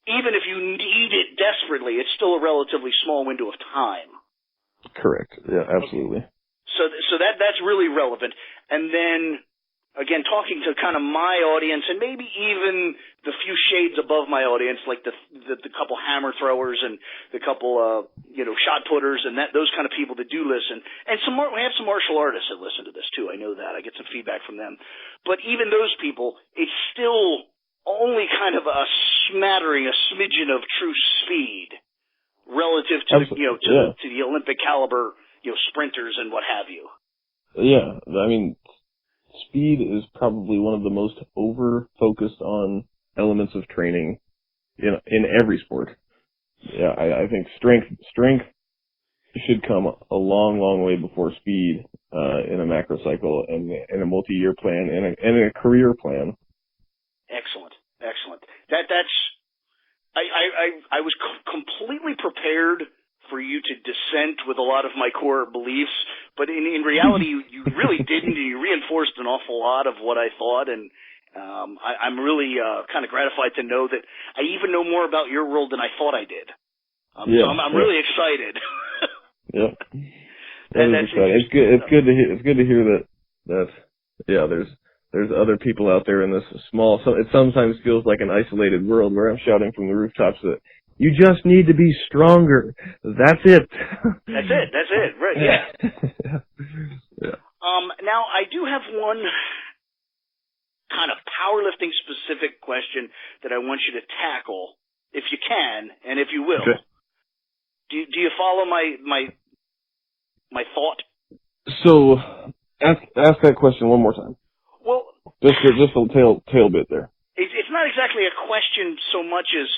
even if you need it desperately, it's still a relatively small window of time. Correct. Yeah, absolutely. So that's really relevant. And then, again, talking to kind of my audience and maybe even the few shades above my audience, like the couple hammer throwers and the couple, you know, shot putters and those kind of people that do listen. And we have some martial artists that listen to this too. I know that. I get some feedback from them. But even those people, it's still only kind of a smattering, a smidgen of true speed relative to, you know, to the Olympic caliber, you know, sprinters and what have you. Yeah. I mean, speed is probably one of the most over-focused on elements of training in every sport. Yeah, I think strength should come a long, long way before speed in a macro cycle and in a multi-year plan and in a career plan. Excellent. I was completely prepared for you to dissent with a lot of my core beliefs, but in reality, you really didn't. You reinforced an awful lot of what I thought, and I'm really kind of gratified to know that I even know more about your world than I thought I did. So I'm really excited. Yep. That's exciting. It's good to hear that there's other people out there in this small. So it sometimes feels like an isolated world where I'm shouting from the rooftops that you just need to be stronger. That's it. That's it. Right? Yeah. Yeah. Now I do have one kind of powerlifting specific question that I want you to tackle, if you can, and if you will. Okay. Do you follow my thought? So ask that question one more time. Well, just a tail bit there. It's not exactly a question so much as,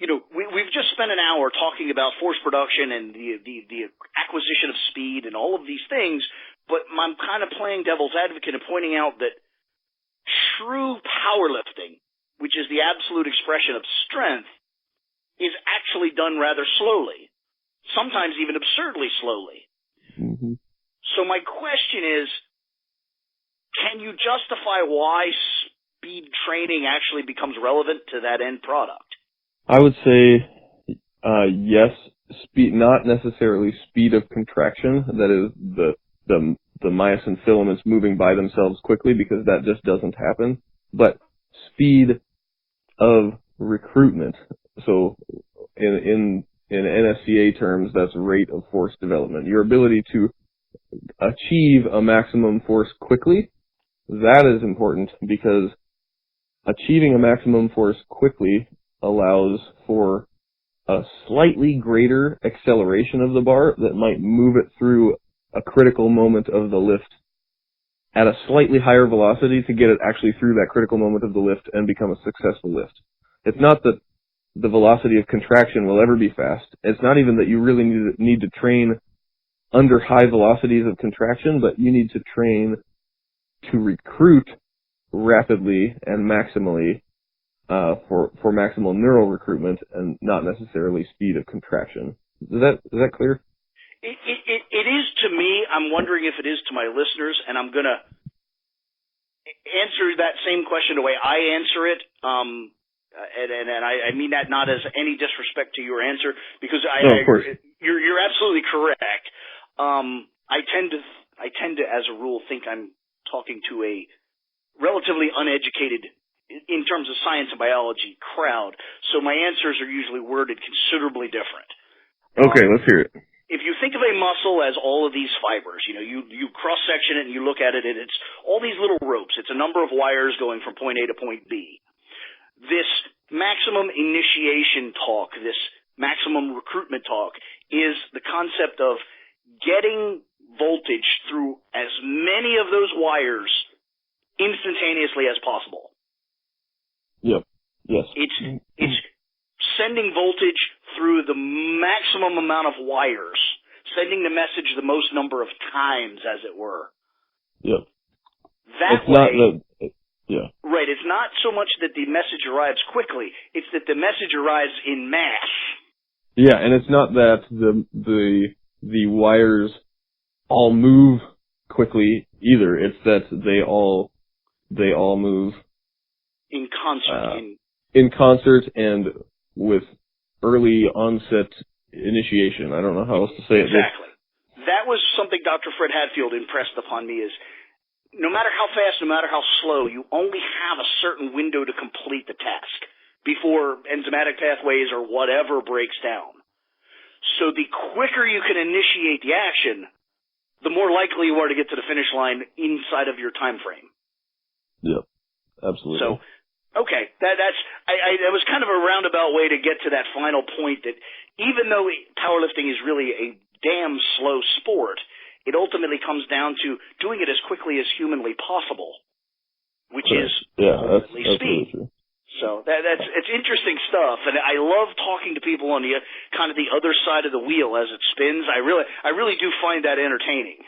we've just spent an hour talking about force production and the acquisition of speed and all of these things, but I'm kind of playing devil's advocate and pointing out that true powerlifting, which is the absolute expression of strength, is actually done rather slowly, sometimes even absurdly slowly. Mm-hmm. So my question is, can you justify why speed training actually becomes relevant to that end product? I would say yes, speed, not necessarily speed of contraction, that is the myosin filaments moving by themselves quickly, because that just doesn't happen, but speed of recruitment. So in NSCA terms, that's rate of force development. Your ability to achieve a maximum force quickly, that is important, because achieving a maximum force quickly allows for a slightly greater acceleration of the bar that might move it through a critical moment of the lift at a slightly higher velocity to get it actually through that critical moment of the lift and become a successful lift. It's not that the velocity of contraction will ever be fast. It's not even that you really need to train under high velocities of contraction, but you need to train to recruit rapidly and maximally for maximal neural recruitment, and not necessarily speed of contraction. Is that clear? It is to me. I'm wondering if it is to my listeners, and I'm going to answer that same question the way I answer it. And I mean that not as any disrespect to your answer, because of course. You're absolutely correct. I tend to, as a rule, think I'm talking to a relatively uneducated, in terms of science and biology, crowd. So my answers are usually worded considerably different. Okay, let's hear it. If you think of a muscle as all of these fibers, you cross-section it and you look at it, and it's all these little ropes. It's a number of wires going from point A to point B. This maximum initiation talk, this maximum recruitment talk, is the concept of getting voltage through as many of those wires instantaneously as possible. Yep. Yes. It's sending voltage through the maximum amount of wires, sending the message the most number of times, as it were. Yep. Yeah. Right. It's not so much that the message arrives quickly; it's that the message arrives in mass. Yeah, and it's not that the wires all move quickly either. It's that they all move in concert. In concert and with early onset initiation. I don't know how else to say it. Exactly. That was something Dr. Fred Hadfield impressed upon me, is no matter how fast, no matter how slow, you only have a certain window to complete the task before enzymatic pathways or whatever breaks down. So the quicker you can initiate the action, the more likely you are to get to the finish line inside of your time frame. Yep, absolutely. So, okay, that was kind of a roundabout way to get to that final point, that even though powerlifting is really a damn slow sport, it ultimately comes down to doing it as quickly as humanly possible, which is ultimately speed. True. So it's interesting stuff, and I love talking to people on the kind of the other side of the wheel as it spins. I really do find that entertaining.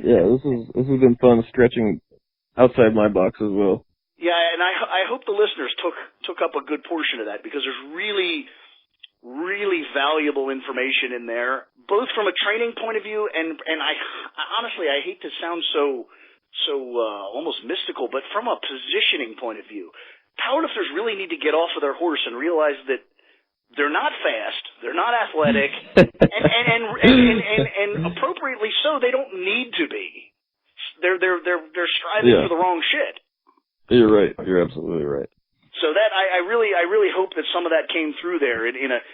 Yeah, this has been fun stretching outside my box as well. Yeah, and I hope the listeners took up a good portion of that, because there's really valuable information in there, both from a training point of view and I honestly, I hate to sound so almost mystical, but from a positioning point of view. Powerlifters really need to get off of their horse and realize that they're not fast, they're not athletic, and appropriately so, they don't need to be. They're striving for the wrong shit. You're right. You're absolutely right. So that I really hope that some of that came through there in a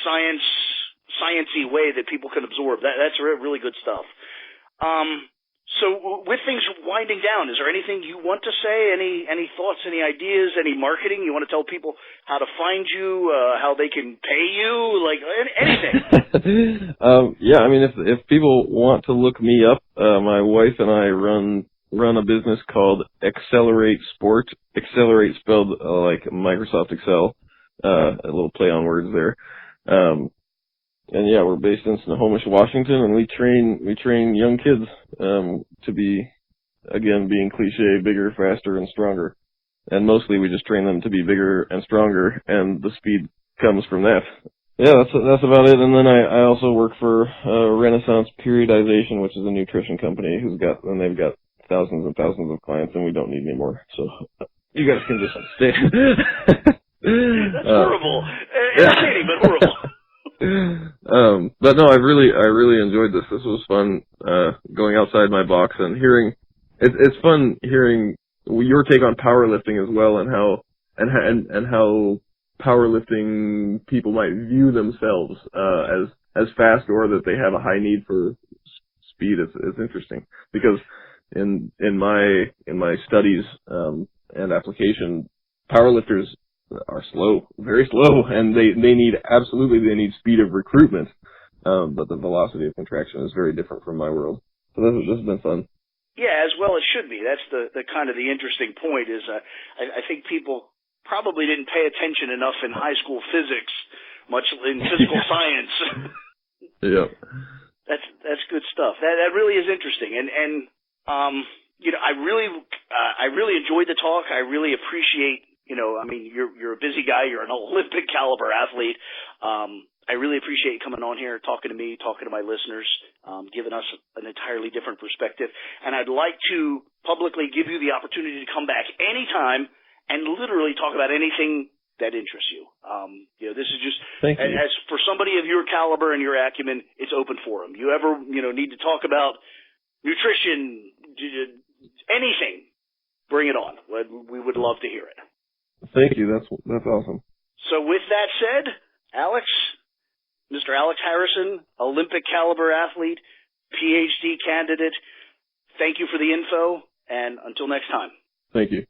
sciencey way that people can absorb. That's really good stuff. So with things winding down, is there anything you want to say? Any thoughts, any ideas, any marketing? You want to tell people how to find you, how they can pay you, like anything? Yeah, I mean, if people want to look me up, my wife and I run a business called Excelerate Sport. Accelerate spelled like Microsoft Excel, a little play on words there. And yeah, we're based in Snohomish, Washington, and we train young kids to be, again, being cliche, bigger, faster, and stronger. And mostly we just train them to be bigger and stronger, and the speed comes from that. Yeah, that's about it. And then I also work for Renaissance Periodization, which is a nutrition company they've got thousands and thousands of clients, and we don't need any more. So you guys can just stay. That's horrible. Entertaining, but horrible. But no, I really enjoyed this. This was fun, going outside my box and hearing. It's fun hearing your take on powerlifting as well, and how powerlifting people might view themselves as fast, or that they have a high need for speed. It's interesting because in my studies and application, powerlifters are slow, very slow, and they need speed of recruitment, but the velocity of contraction is very different from my world. So this has been fun. Yeah, as well it should be. That's the kind of the interesting point is I think people probably didn't pay attention enough in high school physics, much in physical science. Yeah, that's good stuff. That really is interesting, and you know, I really enjoyed the talk. I really appreciate. You know, I mean, you're a busy guy. You're an Olympic caliber athlete. I really appreciate you coming on here, talking to me, talking to my listeners, giving us an entirely different perspective. And I'd like to publicly give you the opportunity to come back anytime and literally talk about anything that interests you. You know, this is just, as for somebody of your caliber and your acumen, it's open forum. You ever, need to talk about nutrition, anything, bring it on. We would love to hear it. Thank you. That's awesome. So with that said, Alex, Mr. Alex Harisson, Olympic caliber athlete, PhD candidate, thank you for the info, and until next time. Thank you.